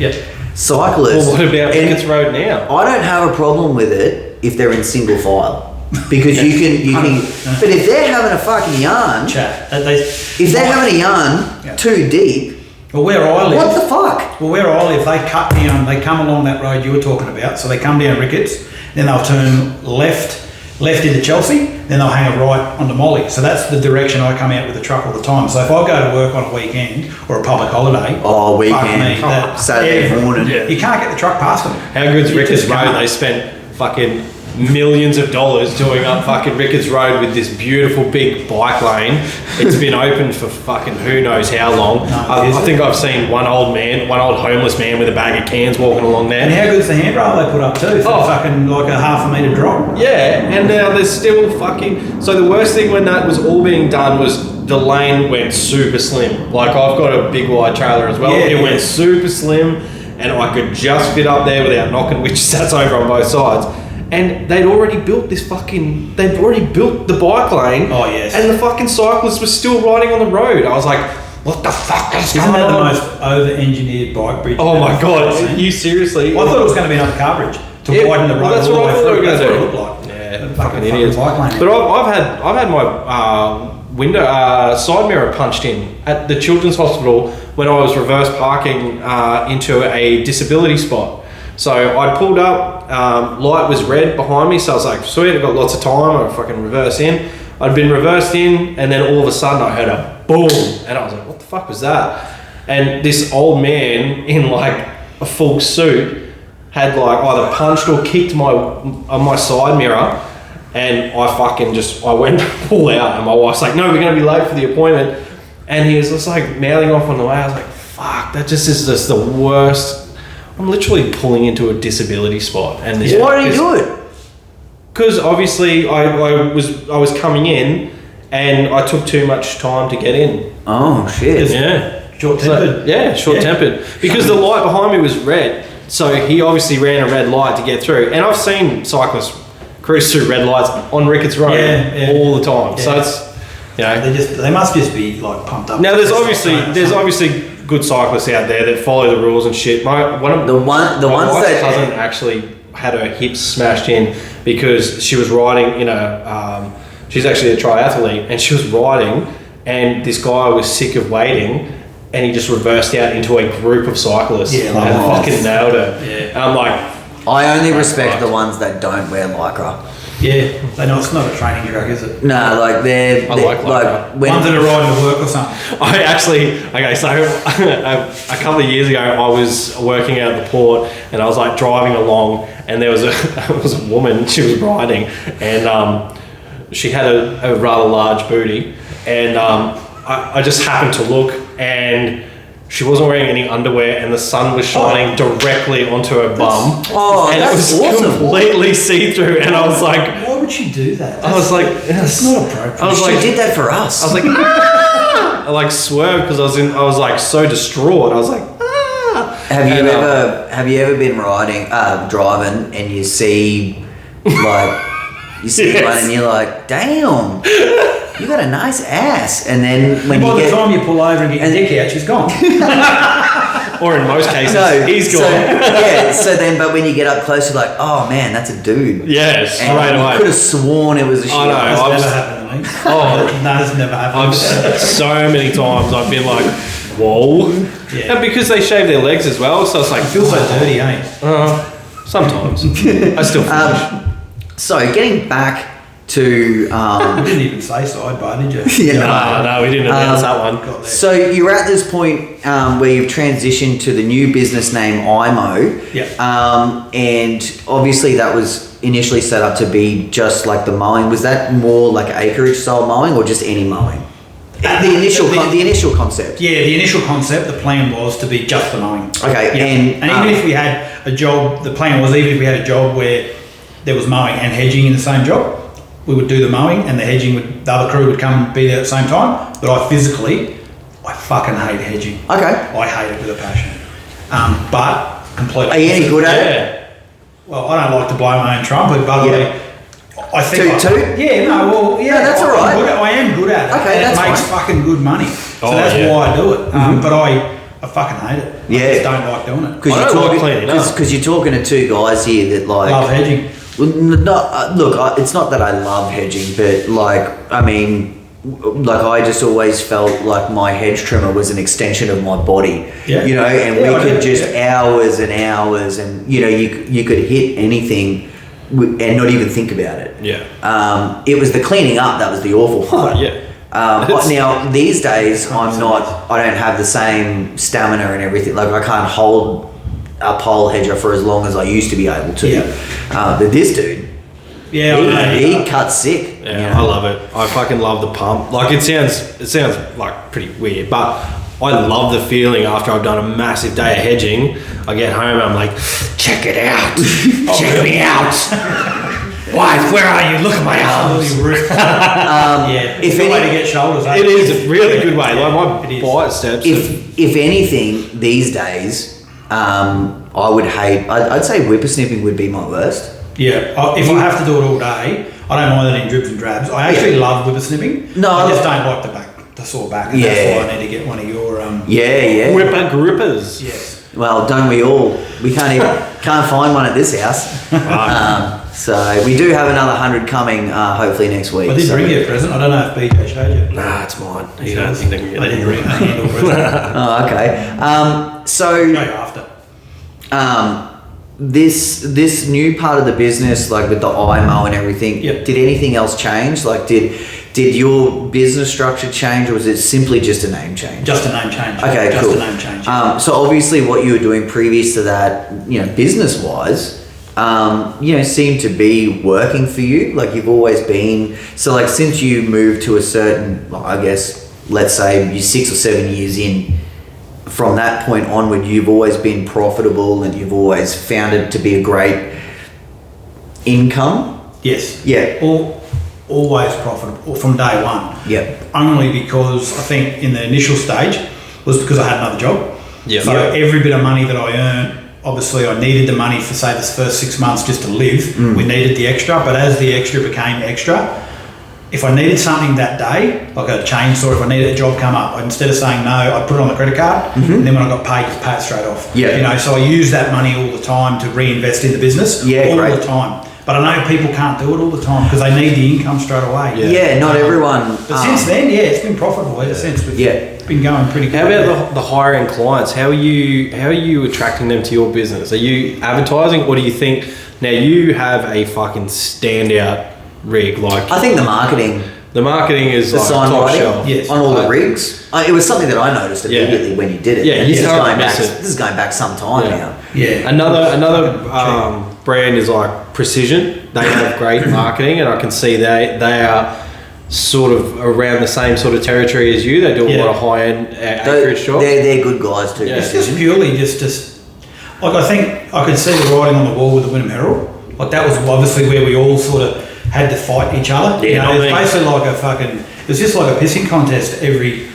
S1: cyclist.
S2: Well, what about Ricketts Road now?
S1: I don't have a problem with it if they're in single file, because you can. But if they're having a fucking yarn, if they're having a yarn too deep.
S3: Well, where I live,
S1: what the fuck?
S3: Well, where I live, they cut down. They come along that road you were talking about. So they come down Ricketts, then they'll turn left into Chelsea, then they'll hang a right onto Molly. So that's the direction I come out with the truck all the time. So if I go to work on a weekend or a public holiday,
S1: Saturday morning,
S3: you can't get the truck past them.
S2: How good's Ricketts Road? They spent fucking millions of dollars doing up fucking Ricketts Road with this beautiful big bike lane. It's been open for fucking who knows how long. I think I've seen one old homeless man with a bag of cans walking along there.
S3: And how good's the handrail they put up too? For fucking a half a metre drop.
S2: Yeah, and now there's still fucking. So the worst thing when that was all being done was the lane went super slim. I've got a big wide trailer as well. It went super slim. and I could just fit up there without knocking which sats over on both sides. And they'd already built the bike lane.
S3: Oh, yes.
S2: And the fucking cyclists were still riding on the road. I was like, what the fuck is
S3: Isn't
S2: going
S3: that the
S2: on?
S3: most over-engineered bike bridge?
S2: Oh my God,
S3: I've seen?
S2: you seriously?
S3: I thought it was going to be another car bridge to widen the road.
S2: Well, that's
S3: all
S2: what
S3: the
S2: I
S3: way
S2: thought they
S3: through.
S2: were going
S3: That's
S2: to
S3: what
S2: do.
S3: it looked like.
S2: Yeah,
S3: Fucking
S2: idiots.
S3: bike lane.
S2: But I've had my window side mirror punched in at the children's hospital when I was reverse parking into a disability spot. So I pulled up, light was red behind me, so I was like, sweet, I've got lots of time, I'll fucking reverse in. I'd been reversed in, and then all of a sudden I heard a boom, and I was like, what the fuck was that? And this old man in like a full suit had like either punched or kicked my side mirror, and I went to pull out, and my wife's like, no, we're going to be late for the appointment. And he was just like mouthing off on the way. I was like, fuck, that just is just the worst. I'm literally pulling into a disability spot. And
S1: Why did you do it?
S2: Because obviously I was coming in and I took too much time to get in.
S1: Oh, shit.
S2: Yeah.
S3: Short-tempered.
S2: Short-tempered. Because the light behind me was red, so he obviously ran a red light to get through. And I've seen cyclists cruise through red lights on Ricketts Road all the time.
S3: Yeah.
S2: So it's, you know,
S3: they must just be like pumped up.
S2: now there's obviously good cyclists out there that follow the rules and shit. My
S1: ones
S2: wife's
S1: that
S2: cousin actually had her hips smashed in because she was riding in she's actually a triathlete, and she was riding, and this guy was sick of waiting, and he just reversed out into a group of cyclists and fucking nailed her.
S3: Yeah.
S2: And I'm like,
S1: I only respect the ones that don't wear lycra.
S3: Yeah, they know it's not a training drug, is it?
S1: No, like they're
S2: like lycra.
S3: Ones that are riding to work or something.
S2: a couple of years ago, I was working out at the port, and I was like driving along, and there was a woman. She was riding, and she had a rather large booty, and I just happened to look, and she wasn't wearing any underwear, and the sun was shining directly onto her bum. And
S1: that's
S2: it was
S1: awesome.
S2: completely see-through, and I was like,
S3: Why would she do that?
S2: I was like,
S3: That's not appropriate.
S2: I was
S1: She
S2: like,
S1: did that for us.
S2: I was like, ah! I like swerved because I was like so distraught. I was like, ah!
S1: Have you ever been driving and you see like
S2: Yes.
S1: one and you're like, damn, you got a nice ass, and then when
S3: By the time you pull over and get your dick out, she's gone.
S2: Or in most cases, he's
S1: so,
S2: gone.
S1: So then, but when you get up close, you're like, oh man, that's a dude.
S2: Yeah, straight
S1: And
S2: away.
S1: you could have sworn it was a shit.
S2: I know.
S3: That's never happened to me. That's never happened.
S2: So many times I've been like, whoa.
S3: Yeah.
S2: And because they shave their legs as well, so it's like,
S3: I feel so dirty, eh?
S2: sometimes. I still finish.
S1: So getting back to
S3: You didn't even say sidebar, did you?
S2: No, we didn't announce that one.
S3: Got there.
S1: So you're at this point where you've transitioned to the new business name iMOW.
S3: Yeah.
S1: And obviously that was initially set up to be just like the mowing. Was that more like acreage style mowing or just any mowing? The initial concept.
S3: Yeah, the initial concept, the plan was to be just the mowing.
S1: Okay,
S3: Yeah.
S1: and,
S3: even if we had a job, the plan was even if we had a job where there was mowing and hedging in the same job, we would do the mowing and the hedging the other crew would come and be there at the same time. But I fucking hate hedging.
S1: Okay.
S3: I hate it with a passion. But completely.
S1: Are you any good at it?
S3: Well, I don't like to blow my own trumpet, but I think
S1: Toot?
S3: Yeah, no, well, yeah,
S1: that's all right.
S3: I am good at it.
S1: Okay,
S3: and
S1: that's
S3: it makes
S1: fine.
S3: fucking good money. So
S2: Oh,
S3: that's
S2: yeah.
S3: why I do it. But I fucking hate it.
S1: Yeah.
S3: I just don't like doing it.
S1: Because
S2: I don't like cleaning up.
S1: Because you're talking to two guys here that like
S3: Love hedging.
S1: Well, look, it's not that I love hedging, but like, I mean, like I just always felt like my hedge trimmer was an extension of my body.
S3: Yeah.
S1: You know, and
S3: Yeah,
S1: we
S3: I
S1: could
S3: do,
S1: just hours and hours, and you know, you could hit anything and not even think about it.
S2: Yeah.
S1: It was the cleaning up that was the awful part.
S2: Yeah.
S1: Now these days I don't have the same stamina and everything. Like I can't hold a pole hedger for as long as I used to be able to.
S3: Yeah.
S1: But this dude,
S3: Yeah,
S1: he cuts sick.
S2: Yeah,
S1: you know?
S2: I love it. I fucking love the pump. Like it sounds like pretty weird, but I love the feeling after I've done a massive day of hedging. I get home and I'm like, check it out. Check me out. Wife, where are you? Look at my arms.
S3: yeah.
S1: if
S3: It's a
S1: any-
S3: way to get shoulders.
S2: It is a really good way. Like my
S3: It is.
S2: biceps.
S1: If anything, these days, I would hate. I'd say whippersnipping would be my worst.
S3: Yeah, if I have to do it all day, I don't mind it in dribs and drabs. I actually love whippersnipping.
S1: No,
S3: I just don't like the sore back. And that's why I need to get one of your
S2: Whipper grippers.
S3: Yes.
S1: Well, don't we all? We can't find one at this house. So we do have another 100 coming, hopefully next week.
S3: I did bring you a present. I don't know if BJ showed you.
S2: Nah, it's mine. You don't think they can get
S3: I didn't bring a handle present.
S1: Oh, okay.
S3: Show you after.
S1: This new part of the business, like with the iMOW and everything,
S3: Yep.
S1: did anything else change? Like, did your business structure change, or was it simply just a name change?
S3: Just a name change.
S1: Okay,
S3: just
S1: cool.
S3: a name change.
S1: So obviously, what you were doing previous to that, business-wise, seemed to be working for you. Like, you've always been. So, like, since you moved to a certain, I guess, let's say you're 6 or 7 years in. From that point onward, you've always been profitable, and you've always found it to be a great income.
S3: Yes.
S1: Yeah.
S3: Always profitable from day one.
S1: Yeah.
S3: Only because I think in the initial stage was because I had another job.
S2: Yeah.
S3: So every bit of money that I earned, obviously I needed the money for say this first 6 months just to live. We needed the extra, but as the extra became extra, if I needed something that day, like a chainsaw, if I needed a job come up, instead of saying no, I'd put it on the credit card, and then when I got paid, just pay it straight off.
S1: Yeah.
S3: So I use that money all the time to reinvest in the business.
S1: Yeah,
S3: all
S1: great.
S3: the time. But I know people can't do it all the time because they need the income straight away.
S1: Yeah, not everyone.
S3: But since then, it's been profitable ever since. We've been going pretty good.
S2: How about the hiring clients? How are you attracting them to your business? Are you advertising, or do you think now you have a fucking standout rig? Like,
S1: I think the marketing
S2: is
S1: the
S2: like
S1: sign
S2: top
S1: writing
S2: shelf.
S3: Yes.
S1: on all the rigs. It was something that I noticed immediately when you did it.
S2: Yeah,
S1: And
S2: you
S1: this, is
S2: can't
S1: going back,
S2: miss it.
S1: this is going back some time now.
S3: Yeah.
S2: Another brand is like Precision. They have great marketing, and I can see they are sort of around the same sort of territory as you. They do a lot of high-end acreage jobs.
S1: They're good guys too.
S2: Yeah.
S3: It's just purely just like I think I could see the writing on the wall with the Wynnum Herald. Like that was obviously where we all sort of had to fight each other.
S2: Yeah,
S3: it's basically like it was just like a pissing contest every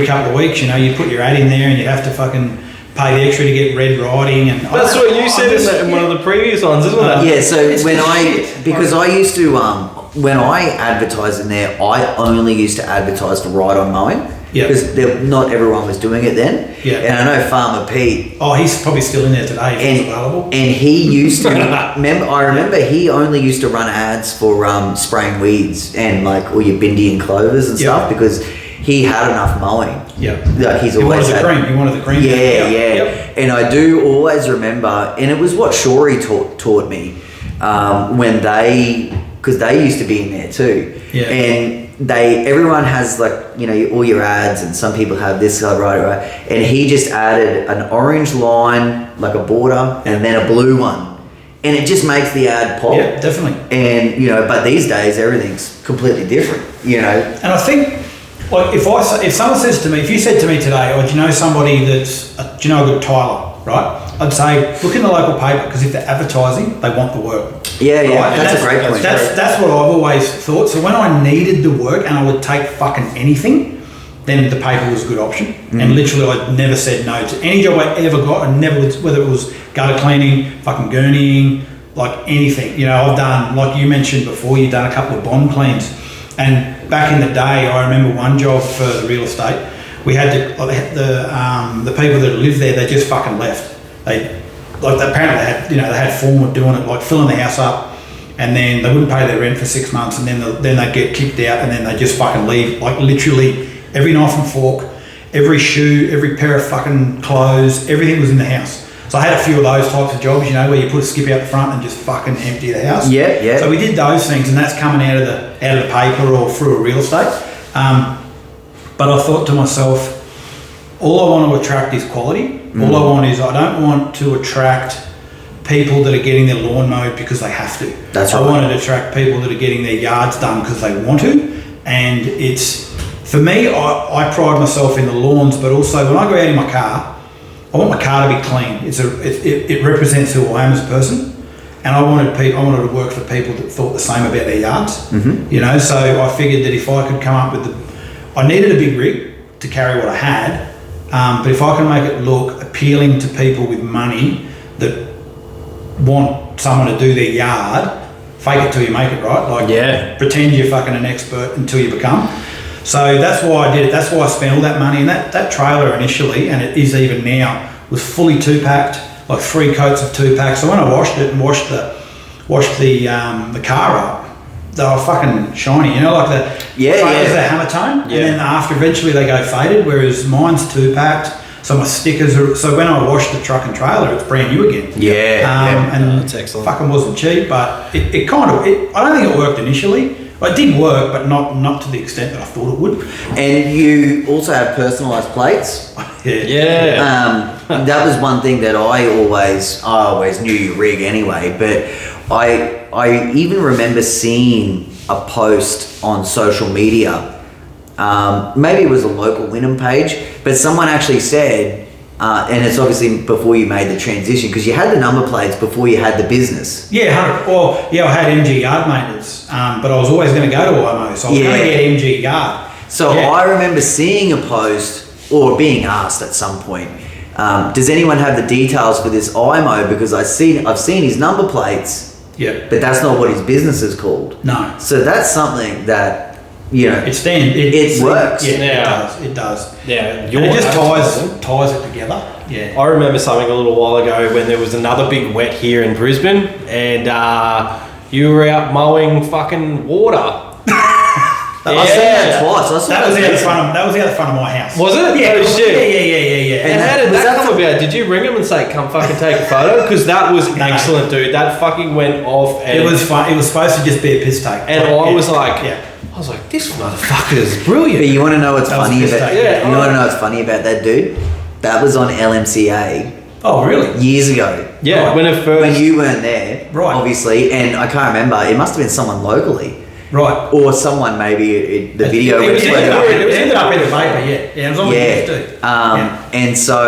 S3: couple of weeks. You put your ad in there and you have to fucking pay the extra to get red writing. And
S2: That's what you said in one of the previous ones, isn't it?
S1: Yeah, so because I used to, when I advertised in there, I only used to advertise for ride-on mowing.
S3: Yeah.
S1: Because not everyone was doing it then.
S3: Yeah.
S1: And I know Farmer Pete.
S3: Oh, he's probably still in there today if he's available.
S1: And he used to, I remember he only used to run ads for spraying weeds and like all your bindi and clovers and stuff because he had enough mowing.
S3: Yeah.
S1: Like he's
S3: He
S1: always
S3: wanted the cream. He wanted the cream.
S1: Yeah.
S3: Yep.
S1: And I do always remember, and it was what Shorey taught me when because they used to be in there too.
S3: Yeah.
S1: And everyone has like, all your ads, and some people have this, right. And he just added an orange line, like a border, and then a blue one. And it just makes the ad pop.
S3: Yeah, definitely.
S1: And, but these days everything's completely different,
S3: And I think, like, if someone says to me, if you said to me today, do you know somebody do you know a good Tyler, right? I'd say, look in the local paper, because if they're advertising, they want the work.
S1: Yeah,
S3: Right?
S1: that's a great point.
S3: That's what I've always thought. So when I needed the work and I would take fucking anything, then the paper was a good option. And literally, I never said no to any job I ever got. I never, whether it was gutter cleaning, fucking gurneying, like anything. I've done, like you mentioned before, you've done a couple of bond cleans. And back in the day, I remember one job for the real estate. We had the people that lived there, they just fucking left. Apparently they had form of doing it, like filling the house up, and then they wouldn't pay their rent for 6 months, and then they'd get kicked out, and then they just fucking leave. Like literally every knife and fork, every shoe, every pair of fucking clothes, everything was in the house. So I had a few of those types of jobs, where you put a skip out the front and just fucking empty the house.
S1: Yeah.
S3: So we did those things, and that's coming out of the paper or through a real estate. But I thought to myself, all I want to attract is quality. All I don't want to attract people that are getting their lawn mowed because they have to.
S1: That's right.
S3: I want to attract people that are getting their yards done because they want to. And for me, I pride myself in the lawns, but also when I go out in my car, I want my car to be clean. It represents who I am as a person. And I wanted to work for people that thought the same about their yards. So I figured that if I could come up with I needed a big rig to carry what I had, but if I can make it look appealing to people with money that want someone to do their yard. Fake it till you make it, right? Like, pretend you're fucking an expert until you become. So that's why I did it. That's why I spent all that money. And that trailer initially, and it is even now, was fully 2-packed, like 3 coats of 2-pack. So when I washed it and washed the car up, they were fucking shiny. You know, like the trailers, the hammer tone, and then after eventually they go faded. Whereas mine's 2-packed. So my stickers are. So when I washed the truck and trailer, it's brand new again. And
S2: that's excellent.
S3: Fucking wasn't cheap, but it kind of. I don't think it worked initially. Well, it did work, but not to the extent that I thought it would.
S1: And you also have personalised plates. That was one thing that I always knew you rig anyway. But I even remember seeing a post on social media. Maybe it was a local Wynnum page, but someone actually said, and it's obviously before you made the transition, because you had the number plates before you had the business.
S3: I had MG Yard Maintenance, but I was always going to go to iMOW, so I was going to get MG Yard.
S1: So I remember seeing a post, or being asked at some point, does anyone have the details for this iMOW? Because I've seen his number plates, but that's not what his business is called.
S3: No.
S1: So that's something that, you know, it works.
S3: It does.
S2: Yeah,
S3: And it just ties it together. Yeah.
S2: I remember something a little while ago when there was another big wet here in Brisbane, and you were out mowing fucking water.
S1: I've seen that twice.
S3: That was out the front of my house.
S2: Was it?
S3: Yeah.
S2: Oh, shit.
S3: Yeah.
S2: And how did that come about? Did you ring him and say, "Come fucking take a photo"? Because that was excellent, dude. That fucking went off. And
S3: it was fun. It was supposed to just be a piss take.
S2: And I was like, this motherfucker is brilliant.
S1: But you want to know what's funny about?
S2: Yeah.
S1: You want to know what's funny about that dude? That was on LMCA.
S3: Oh, really?
S1: Years ago.
S2: Yeah,
S1: right. When you weren't there,
S3: right?
S1: Obviously, and I can't remember. It must have been someone locally.
S3: Right.
S1: Or someone maybe the video
S3: it ended up in the paper, yeah. It was on
S1: And so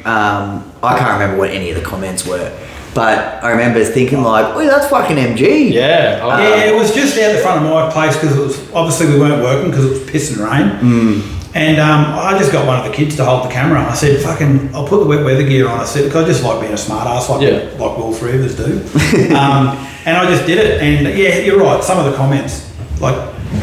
S1: I can't remember what any of the comments were, but I remember thinking like, "Oh, that's fucking MG."
S2: Yeah.
S3: It was just out the front of my place because it was obviously we weren't working because it was piss and rain. And I just got one of the kids to hold the camera. I said, "Fucking, I'll put the wet weather gear on." I said, "Because I just like being a smart ass, like all 3 of us do." And I just did it, and you're right. Some of the comments, like,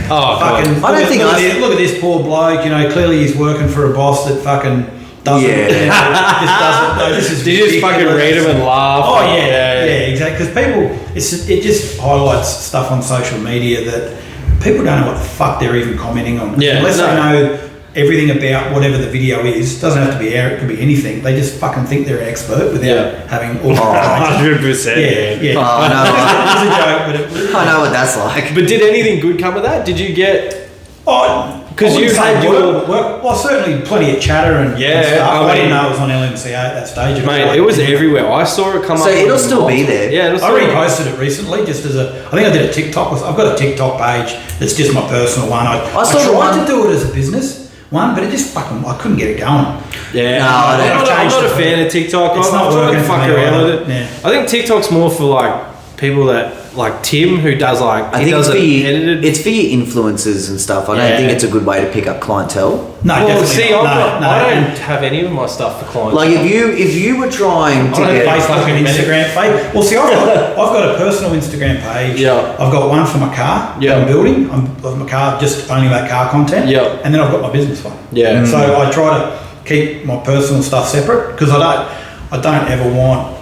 S3: fucking.
S1: I don't think
S3: look at this poor bloke. You know, clearly he's working for a boss that fucking doesn't. Just doesn't. No, this is.
S2: Did you just fucking read them and laugh?
S3: Oh yeah, exactly. Because people, it just highlights stuff on social media that people don't know what the fuck they're even commenting on. Unless they know everything about whatever the video is. It doesn't have to be air, it could be anything. They just fucking think they're an expert without having all the
S2: 100%.
S3: Yeah.
S1: Oh, no,
S3: it was a joke, but
S1: I know what that's like.
S2: But did anything good come of that? Did you get...
S3: Because you had work. Well, certainly plenty of chatter and stuff. I didn't know it was on LMCA at that stage.
S2: Mate, it was everywhere. I saw it come up.
S1: So it'll still be there.
S2: Yeah,
S3: I reposted it recently just as I think I did a TikTok. I've got a TikTok page that's just my personal one. I tried to do it as a business one, but it just fucking, I couldn't get it going.
S2: Yeah, I'm not a fan of TikTok.
S3: It's not working.
S2: Fuck around with it.
S3: Yeah.
S2: I think TikTok's more for like people that like Tim, who does like edited.
S1: It's for your influencers and stuff. I don't think it's a good way to pick up clientele.
S3: No, definitely not.
S2: I don't have any of my stuff for clients.
S1: Like if you were trying to get
S3: Facebook and Instagram page. Well, see, I've got a personal Instagram page.
S2: Yeah.
S3: I've got one for my car that I'm building. Of my car, just only about car content.
S2: Yeah.
S3: And then I've got my business one.
S2: Yeah.
S3: So I try to keep my personal stuff separate because I don't ever want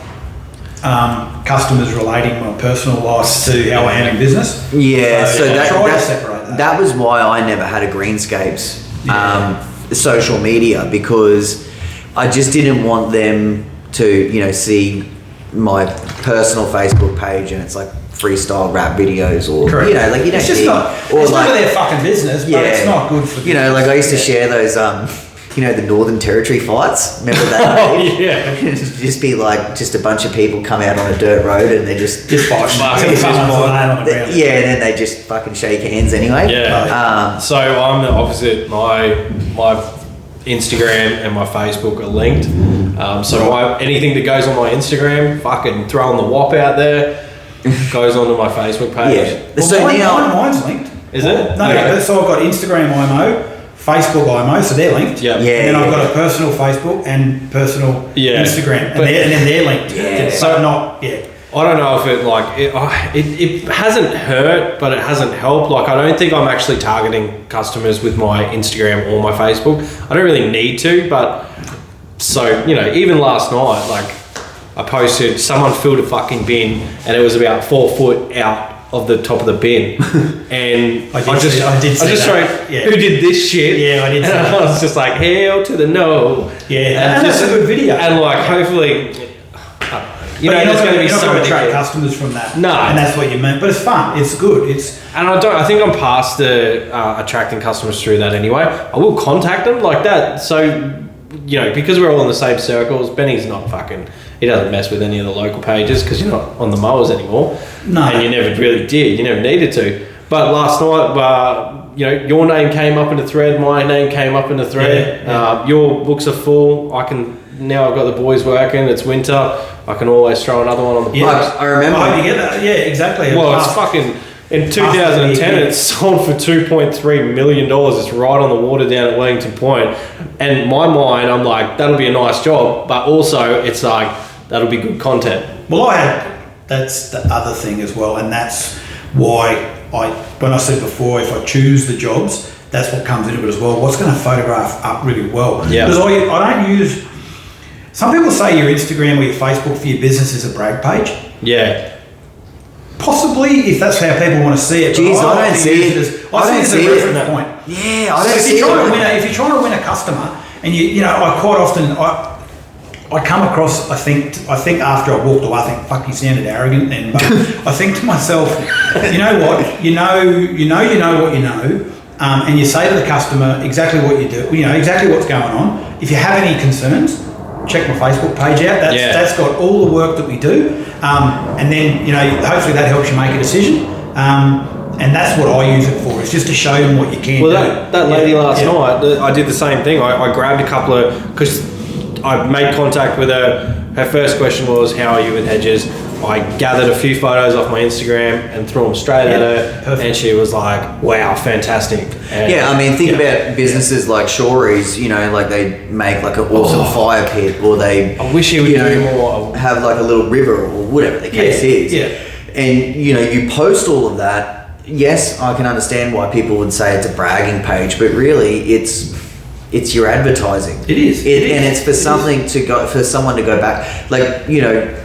S3: customers relating my personal life to how I am in business.
S1: Yeah, so
S3: I try to separate that.
S1: That was why I never had a Greenscapes social media, because I just didn't want them to, see my personal Facebook page and it's like freestyle rap videos or
S3: correct.
S1: Like you don't.
S3: It's just not. It's none of their fucking business, but it's not good for.
S1: Like I used to share those. The Northern Territory fights. Remember that? It'd just be like just a bunch of people come out on a dirt road and they just
S3: fight.
S1: And then they just fucking shake hands anyway.
S2: Yeah. So I'm the opposite. My Instagram and my Facebook are linked. Anything that goes on my Instagram, fucking throwing the whop out there, goes onto my Facebook page.
S3: Yeah. Well, mine's linked.
S2: Is it?
S3: No. So I've got Instagram iMOW. Facebook iMOW, so they're linked.
S2: Yeah.
S3: And then I've got a personal Facebook and personal Instagram, and then they're linked.
S1: Yeah.
S3: So not
S2: I don't know if it hasn't hurt, but it hasn't helped. Like, I don't think I'm actually targeting customers with my Instagram or my Facebook. I don't really need to, but so, you know, even last night, like, I posted, someone filled a fucking bin and it was about 4 foot out of the top of the bin. And I just showed who did this shit.
S3: Yeah, I did see
S2: that. I was just like, hell to the no.
S3: Yeah, and that's a good video.
S2: And like, hopefully,
S3: you're not going to attract customers from that. No. And that's what you meant. But it's fun. It's good.
S2: And I think I'm past the attracting customers through that anyway. I will contact them like that. So, you know, because we're all in the same circles, Benny's not fucking... He doesn't mess with any of the local pages because you're not on the mowers anymore.
S3: No.
S2: And you never really did. You never needed to. But last night, you know, your name came up in the thread. My name came up in the thread. Your books are full. Now I've got the boys working. It's winter. I can always throw another one on the books.
S1: I remember.
S3: Oh, you get that? Yeah, exactly.
S2: Well, it's fucking... In 2010, it sold for $2.3 million. It's right on the water down at Wellington Point. And in my mind, I'm like, that'll be a nice job. But also, it's like, that'll be good content.
S3: Well, that's the other thing as well. And that's why when I said before, if I choose the jobs, that's what comes into it as well. What's going to photograph up really well?
S2: Yeah.
S3: Because I don't use... Some people say your Instagram or your Facebook for your business is a brag page.
S2: Yeah.
S3: Possibly, if that's how people want to see it.
S1: Jeez, I don't see it.
S3: I see it as a reference point.
S1: Yeah, I don't see it.
S3: If you're trying to win a customer, and you know, I quite often I come across. I think after I walked away, I think fuck, he sounded arrogant. Then, but I think to myself, you know what, you know what you know, and you say to the customer exactly what you do. You know exactly what's going on. If you have any concerns, check my Facebook page out. That's got all the work that we do. And then, you know, hopefully that helps you make a decision. And that's what I use it for. It's just to show them what you can do.
S2: That lady last night, I did the same thing. I grabbed a couple of... Because I made contact with her. Her first question was, how are you with hedges? I gathered a few photos off my Instagram and threw them straight at her. Perfect. And she was like, wow, fantastic. And
S1: I mean, think about businesses like Shoreys, you know, like they make like an awesome fire pit, or they...
S2: I wish he would do more.
S1: Have like a little river or whatever the case is.
S3: Yeah.
S1: And, you know, you post all of that. Yes, I can understand why people would say it's a bragging page, but really it's your advertising.
S3: It is.
S1: And it's for something to go, for someone to go back. Like, you know...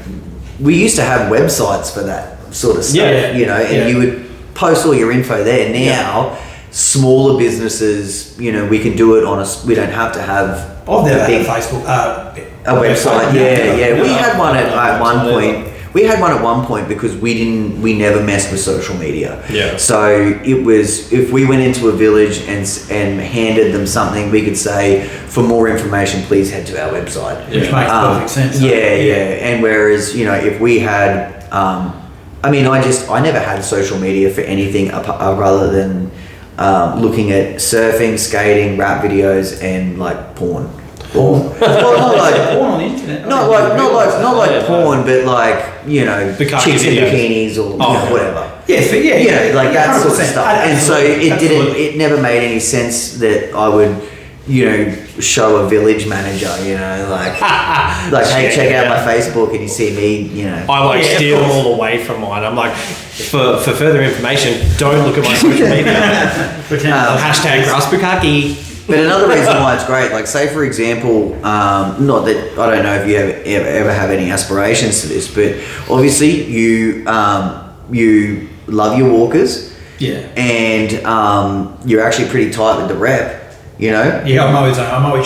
S1: We used to have websites for that sort of stuff, you know, and you would post all your info there. Now, smaller businesses, you know, we can do it on we don't have to have
S3: I've never had a Facebook,
S1: a website. We had one at one point. We had one at one point because we never messed with social media.
S2: Yeah.
S1: So it was, if we went into a village and handed them something, we could say, for more information, please head to our website.
S3: Which makes perfect sense.
S1: And whereas, you know, if we had, I mean, I never had social media for anything rather than looking at surfing, skating, rap videos, and like porn. Well, not like
S3: porn on the internet.
S1: Not like porn, but like, you know, chicks in bikinis or whatever. Like that sort of stuff. And so it never made any sense that I would, you know, show a village manager, you know, like hey, check out my Facebook, and you see me, you know.
S2: I steal them all away from mine. I'm like, for further information, don't look at my social media. Hashtag Graspukaki.
S1: But another reason why it's great, like say for example, not that I don't know if you ever have any aspirations to this, but obviously you love your walkers, and you're actually pretty tight with the rep, you know.
S3: Yeah, I'm always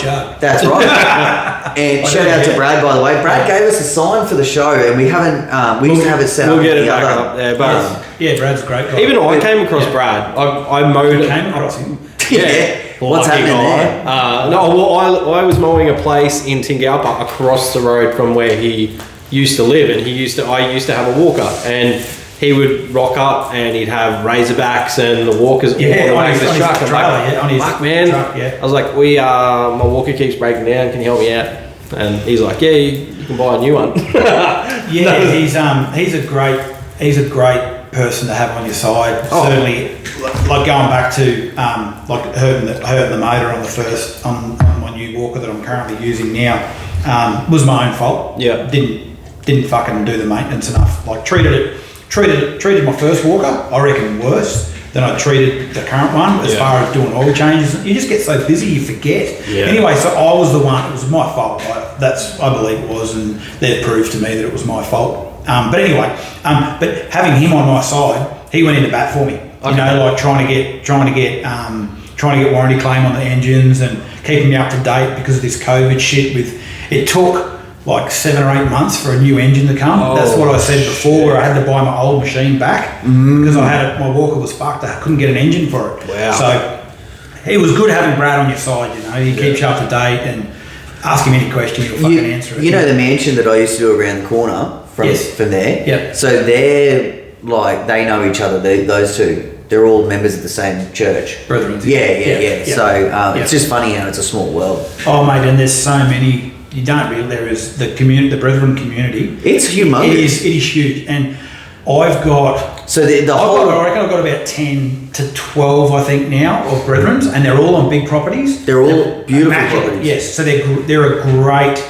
S3: sharp.
S1: That's right. And shout out to Brad, by the way. Brad gave us a sign for the show, and we haven't. We used to have it set up.
S2: We'll get it back up there, but
S3: Brad's a great guy.
S2: Even I came across Brad. I mowed.
S3: You came across him.
S1: Yeah. What's happening there?
S2: I was mowing a place in Tingalpa across the road from where he used to live, and I used to have a walker, and he would rock up and he'd have Razorbacks and the walkers all the way to the truck. I'm like, fuck, man. I was like, my walker keeps breaking down. Can you help me out? And he's like, yeah, you can buy a new one.
S3: He's a great person to have on your side.
S2: Oh.
S3: Certainly, like going back to like hurting the motor on the first on my new walker that I'm currently using now was my own fault.
S2: Yeah.
S3: Didn't fucking do the maintenance enough. Like treated my first walker, I reckon, worse than I treated the current one as far as doing oil changes. You just get so busy you forget.
S2: Yeah.
S3: Anyway, so I was the one. It was my fault. I believe it was, and they've proved to me that it was my fault. But anyway, but having him on my side, he went into bat for me.
S2: Okay.
S3: You know, like trying to get warranty claim on the engines and keeping me up to date because of this COVID shit. It took like 7 or 8 months for a new engine to come.
S2: Oh,
S3: that's what I said before, where I had to buy my old machine back because my walker was fucked. I couldn't get an engine for it.
S2: Wow.
S3: So it was good having Brad on your side. You know, he keeps you up to date and ask him any question, he'll fucking answer it.
S1: You know the mansion that I used to do around the corner from there?
S3: Yep.
S1: So they're like, they know each other, those two. They're all members of the same church.
S3: Brethren.
S1: Yeah. So it's just funny how it's a small world.
S3: Oh, mate, and there's so many. You don't really. There is the community, the Brethren community.
S1: It's humongous.
S3: It is huge, and I've got.
S1: So
S3: I reckon I've got about 10 to 12, I think now, of Brethrens, and they're all on big properties.
S1: They're all beautiful properties.
S3: Yes, so they're a great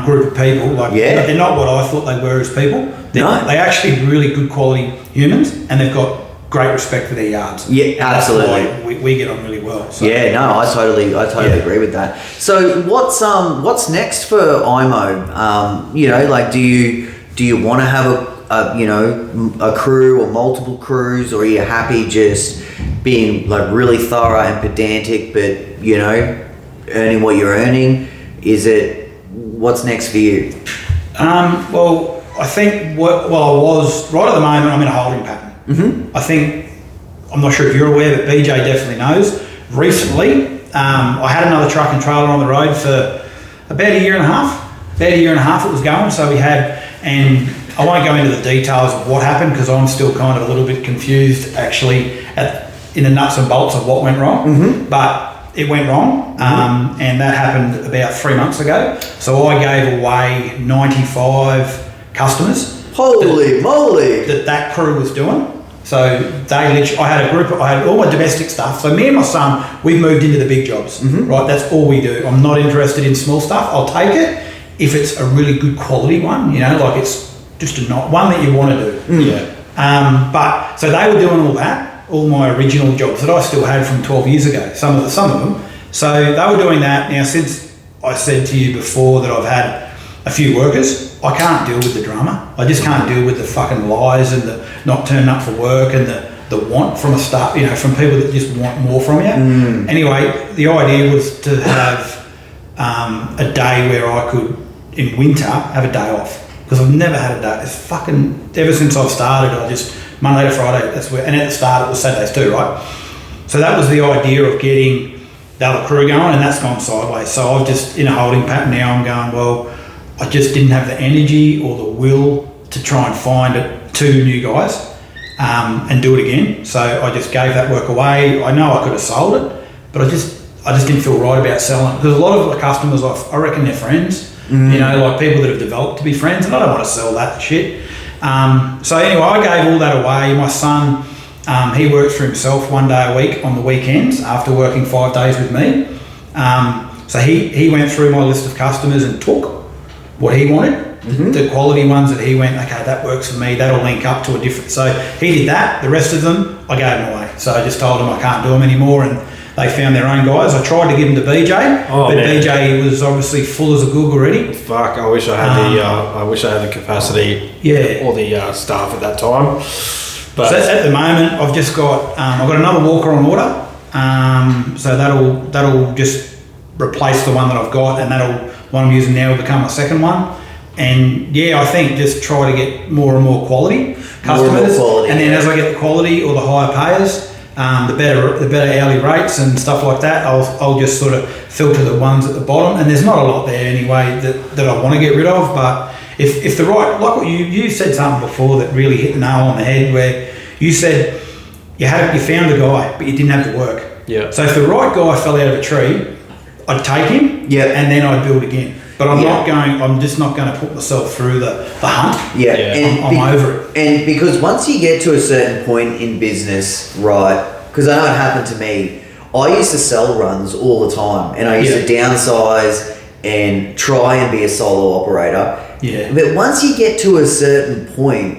S3: group of people. Like, they're not what I thought they were as people. They actually really good quality humans, and they've got great respect for their yards.
S1: Yeah, absolutely.
S3: That's why we get on really well. So.
S1: Yeah, no, I totally agree with that. So what's next for iMOW? You know, like do you want to have a crew or multiple crews, or are you happy just being like really thorough and pedantic, but you know, earning what you're earning? What's next for you?
S3: Well, I think I was right at the moment. I'm in a holding pattern. I think, I'm not sure if you're aware, but BJ definitely knows. Recently, I had another truck and trailer on the road for about a year and a half. About a year and a half it was going. So we had, and I won't go into the details of what happened because I'm still kind of a little bit confused actually in the nuts and bolts of what went wrong. But it went wrong, and that happened about 3 months ago. So I gave away 95 customers.
S1: Holy moly!
S3: That crew was doing. So I had all my domestic stuff. So me and my son, we've moved into the big jobs, right? That's all we do. I'm not interested in small stuff. I'll take it if it's a really good quality one, you know, like it's just one that you want to do.
S2: Yeah.
S3: But so they were doing all that, all my original jobs that I still had from 12 years ago, some of them. So they were doing that. Now, since I said to you before that I've had a few workers, I can't deal with the drama. I just can't deal with the fucking lies and the not turning up for work and the want from a staff, you know, from people that just want more from you. Anyway, the idea was to have a day where I could, in winter, have a day off. Because I've never had a day. It's fucking, ever since I've started, I just, Monday to Friday, and at the start it was Saturdays too, right? So that was the idea of getting the other crew going, and that's gone sideways. So I've just, in a holding pattern now, I'm going, well, I just didn't have the energy or the will to try and find 2 new guys and do it again. So I just gave that work away. I know I could have sold it, but I just didn't feel right about selling it because a lot of the customers, I reckon they're friends. You know, like people that have developed to be friends, and I don't want to sell that shit. So anyway, I gave all that away. My son, he works for himself 1 day a week on the weekends after working 5 days with me. So he went through my list of customers and took what he wanted, the quality ones that he went, okay, that works for me, that'll link up to a different. So he did that. The rest of them, I gave them away. So I just told them I can't do them anymore, and they found their own guys. I tried to give them to BJ, but man, BJ was obviously full as a goog already.
S2: Fuck! I wish I had the capacity, or the staff at that time. But
S3: so at the moment, I've just got I've got another walker on order. So that'll just replace the one that I've got, and one I'm using now will become my second one. And yeah, I think just try to get more and more quality customers, and then as I get the quality or the higher payers, the better hourly rates and stuff like that, I'll just sort of filter the ones at the bottom. And there's not a lot there anyway that I want to get rid of. But if the right, like what you said something before that really hit the nail on the head, where you said you found a guy but you didn't have the work.
S2: Yeah.
S3: So if the right guy fell out of a tree, I'd take him.
S1: Yeah.
S3: And then I'd build again. But I'm just not going to put myself through the hunt.
S1: Yeah,
S3: I'm over it.
S1: And because once you get to a certain point in business, right? Because I know it happened to me. I used to sell runs all the time, and I used to downsize and try and be a solo operator.
S3: Yeah.
S1: But once you get to a certain point,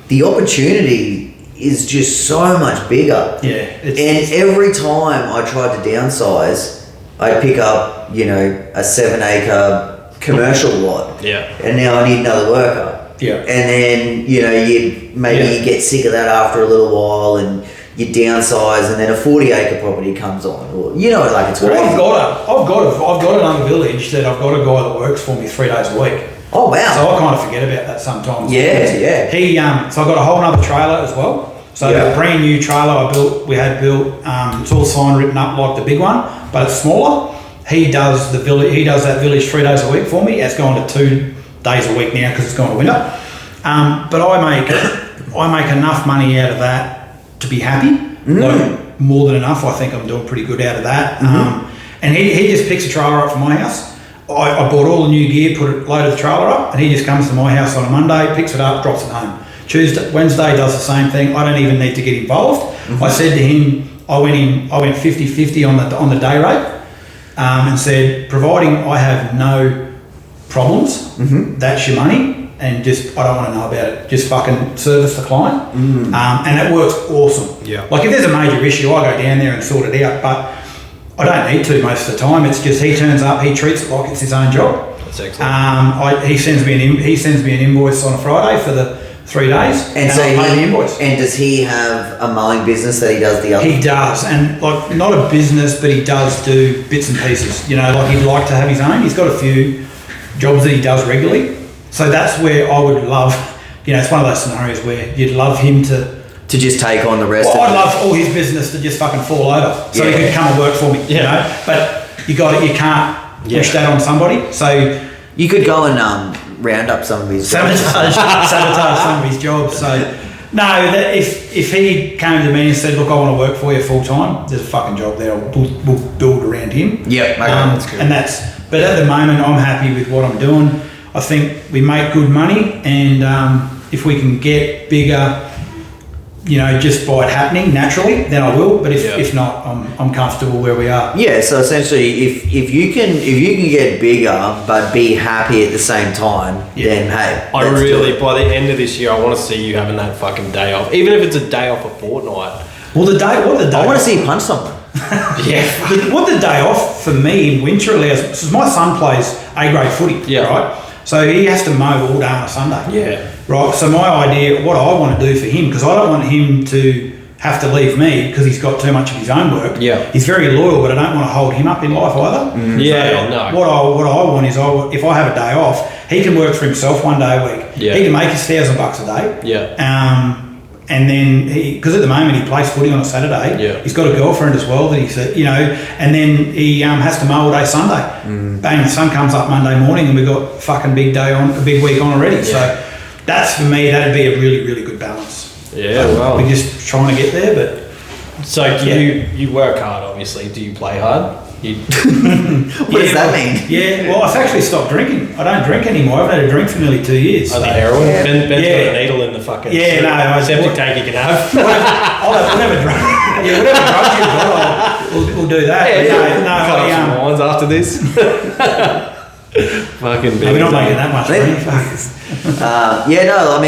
S1: the opportunity is just so much bigger.
S3: Yeah.
S1: And every time I tried to downsize, I'd pick up, a 7-acre commercial lot.
S2: Yeah.
S1: And now I need another worker.
S3: Yeah.
S1: And then, you get sick of that after a little while and you downsize, and then a 40-acre property comes on. Or, it's crazy.
S3: Well, I've got another village that I've got a guy that works for me 3 days a week.
S1: Oh, wow.
S3: So I kind of forget about that sometimes.
S1: Yeah.
S3: So I got a whole other trailer as well. So a brand new trailer we had built. It's all signed, written up like the big one, but it's smaller. He does that village 3 days a week for me. It's gone to 2 days a week now because it's gone to winter. But I make enough money out of that to be happy. Like more than enough. I think I'm doing pretty good out of that. And he just picks a trailer up from my house. I bought all the new gear, loaded the trailer up, and he just comes to my house on a Monday, picks it up, drops it home. Wednesday does the same thing. I don't even need to get involved. I said to him, I went 50-50 on the day rate, and said, providing I have no problems, that's your money, and I don't want to know about it. Just fucking service the client, and it works awesome.
S2: Yeah.
S3: Like if there's a major issue, I go down there and sort it out, but I don't need to most of the time. It's just he turns up, he treats it like it's his own job.
S2: That's excellent.
S3: He sends me an invoice on a Friday for the 3 days,
S1: and so
S3: I pay the invoice.
S1: And does he have a mowing business that he does the other?
S3: He does, and not a business, but he does do bits and pieces. He'd like to have his own. He's got a few jobs that he does regularly. So that's where I would love. It's one of those scenarios where you'd love him to
S1: just take on the rest.
S3: I'd love all his business to just fucking fall over, so he could come and work for me. But you can't push that on somebody. So
S1: you could go and round up some of his
S3: sabotage some of his jobs. So no, if he came to me and said, look, I want to work for you full time, there's a fucking job there. We'll build around him.
S1: Yep.
S3: That's good. But at the moment, I'm happy with what I'm doing. I think we make good money, and if we can get bigger, just by it happening naturally, then I will. But if not, I'm comfortable where we are.
S1: Yeah. So essentially, if you can get bigger but be happy at the same time, then hey,
S2: by the end of this year, I want to see you having that fucking day off, even if it's a day off a fortnight.
S3: Well, I
S1: want to see you punch someone.
S3: What the day off for me in winter allows, because my son plays A-grade footy, right? So he has to mow all day on a Sunday.
S2: Yeah.
S3: Right. So my idea, what I want to do for him, because I don't want him to have to leave me because he's got too much of his own work.
S2: Yeah.
S3: He's very loyal, but I don't want to hold him up in life either. What I want is if I have a day off, he can work for himself 1 day a week.
S2: Yeah.
S3: He can make his $1,000 a day.
S2: Yeah.
S3: And then because at the moment he plays footy on a Saturday, he's got a girlfriend as well that he's, and then he has to mow all day Sunday. Bang, the sun comes up Monday morning and we've got fucking a big week on already. So that's, for me, that'd be a really, really good balance.
S2: Yeah, well.
S3: We're just trying to get there, but...
S2: So you work hard, obviously. Do you play hard?
S1: What does that mean?
S3: Yeah, well, I've actually stopped drinking. I don't drink ananymore. I haven't had a drink for nearly 2 years.
S2: Oh, the heroin? Ben's got a needle in the fucking septic tank you can have.
S3: Whatever drug you've got, we'll do that.
S2: Cut up some wines after this. Fucking
S3: we're not making that much money.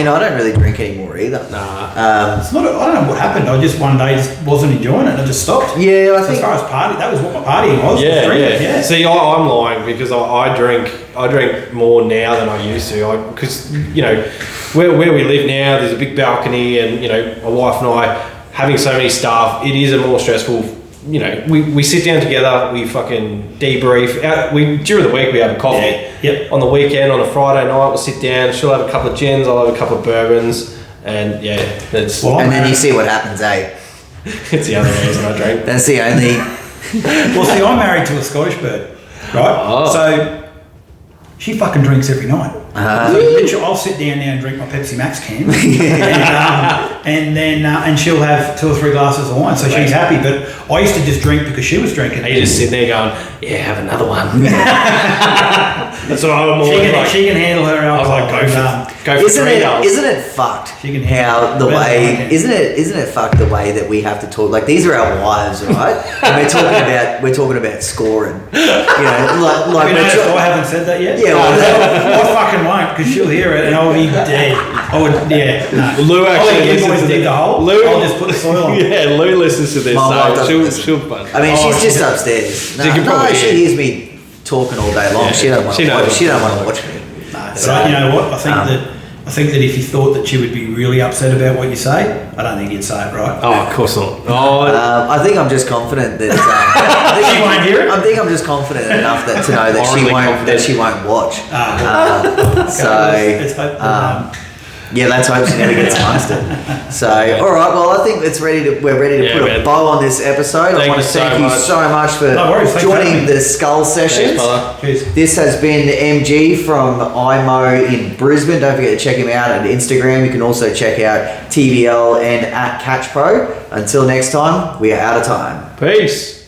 S1: I don't really drink anymore either.
S2: Nah.
S3: It's not. I don't know what happened. I just one day just wasn't enjoying it. I just stopped.
S1: Yeah, I think
S3: as far as party, that was what my partying was.
S2: Yeah. See, I'm lying because I drink more now than I used to. Because where we live now, there's a big balcony, and my wife and I, having so many staff, it is a more stressful. We sit down together, we fucking debrief. During the week we have a coffee.
S3: Yep.
S2: On the weekend, on a Friday night, we'll sit down. She'll have a couple of gins, I'll have a couple of bourbons, and that's.
S1: And then you see what happens, eh?
S2: It's the other reason I drink.
S1: That's the only.
S3: Well, see, I'm married to a Scottish bird, right?
S2: Oh.
S3: So she fucking drinks every night. So literally, I'll sit down now and drink my Pepsi Max can, and then and she'll have 2 or 3 glasses of wine, so she's happy. But I used to just drink because she was drinking.
S2: And you just sit there going, yeah, have another one. That's what I'm always like.
S3: She can handle her alcohol.
S2: I was like, go for 3 hours.
S1: Isn't it fucked
S3: She can
S1: how the
S3: handle
S1: way
S3: it.
S1: isn't it fucked the way that we have to talk, like these are our wives, right? And we're talking about scoring, you know, like
S3: I haven't said that yet.
S1: Yeah,
S3: I fucking won't, because she'll hear it and I'll be dead. I would, no.
S2: Lou
S3: I'll
S2: actually
S3: let you
S2: listens
S3: boys
S2: to
S3: dig the hole. I'll just put the soil on.
S2: Yeah, Lou listens to this,
S1: My wife
S2: so
S1: doesn't
S2: she'll
S1: listen.
S2: fun.
S1: I mean,
S3: Oh,
S1: she's just upstairs. No,
S2: She can probably
S1: she
S2: hear.
S1: hears me talking all day long.
S2: Yeah,
S1: She don't want
S2: she
S1: to
S2: knows
S1: watch. She don't
S2: what's
S1: want to watch me.
S3: No, but you know what? I think that if you thought that she would be really upset about what you say, I don't think you'd say it right.
S2: Oh, of course not. Oh,
S1: I think I'm just confident that
S3: She won't hear it?
S1: I think I'm just confident enough that to know that
S2: Morally confident.
S1: she won't watch. So
S3: let's hope that,
S1: yeah, let's hope she never gets amongst it. So, all right, well, I think we're ready to
S2: Yeah,
S1: put a
S2: man.
S1: bow on this episode. I
S2: Thank
S1: want to
S2: you so
S1: thank you
S2: much.
S1: so much for
S3: No worries, thanks for having
S1: joining
S3: me.
S1: the Skull Sessions.
S2: Thanks, brother.
S3: Cheers.
S1: This has been MG from iMOW in Brisbane. Don't forget to check him out on Instagram. You can also check out TVL and at CatchPro. Until next time, we are out of time.
S2: peace.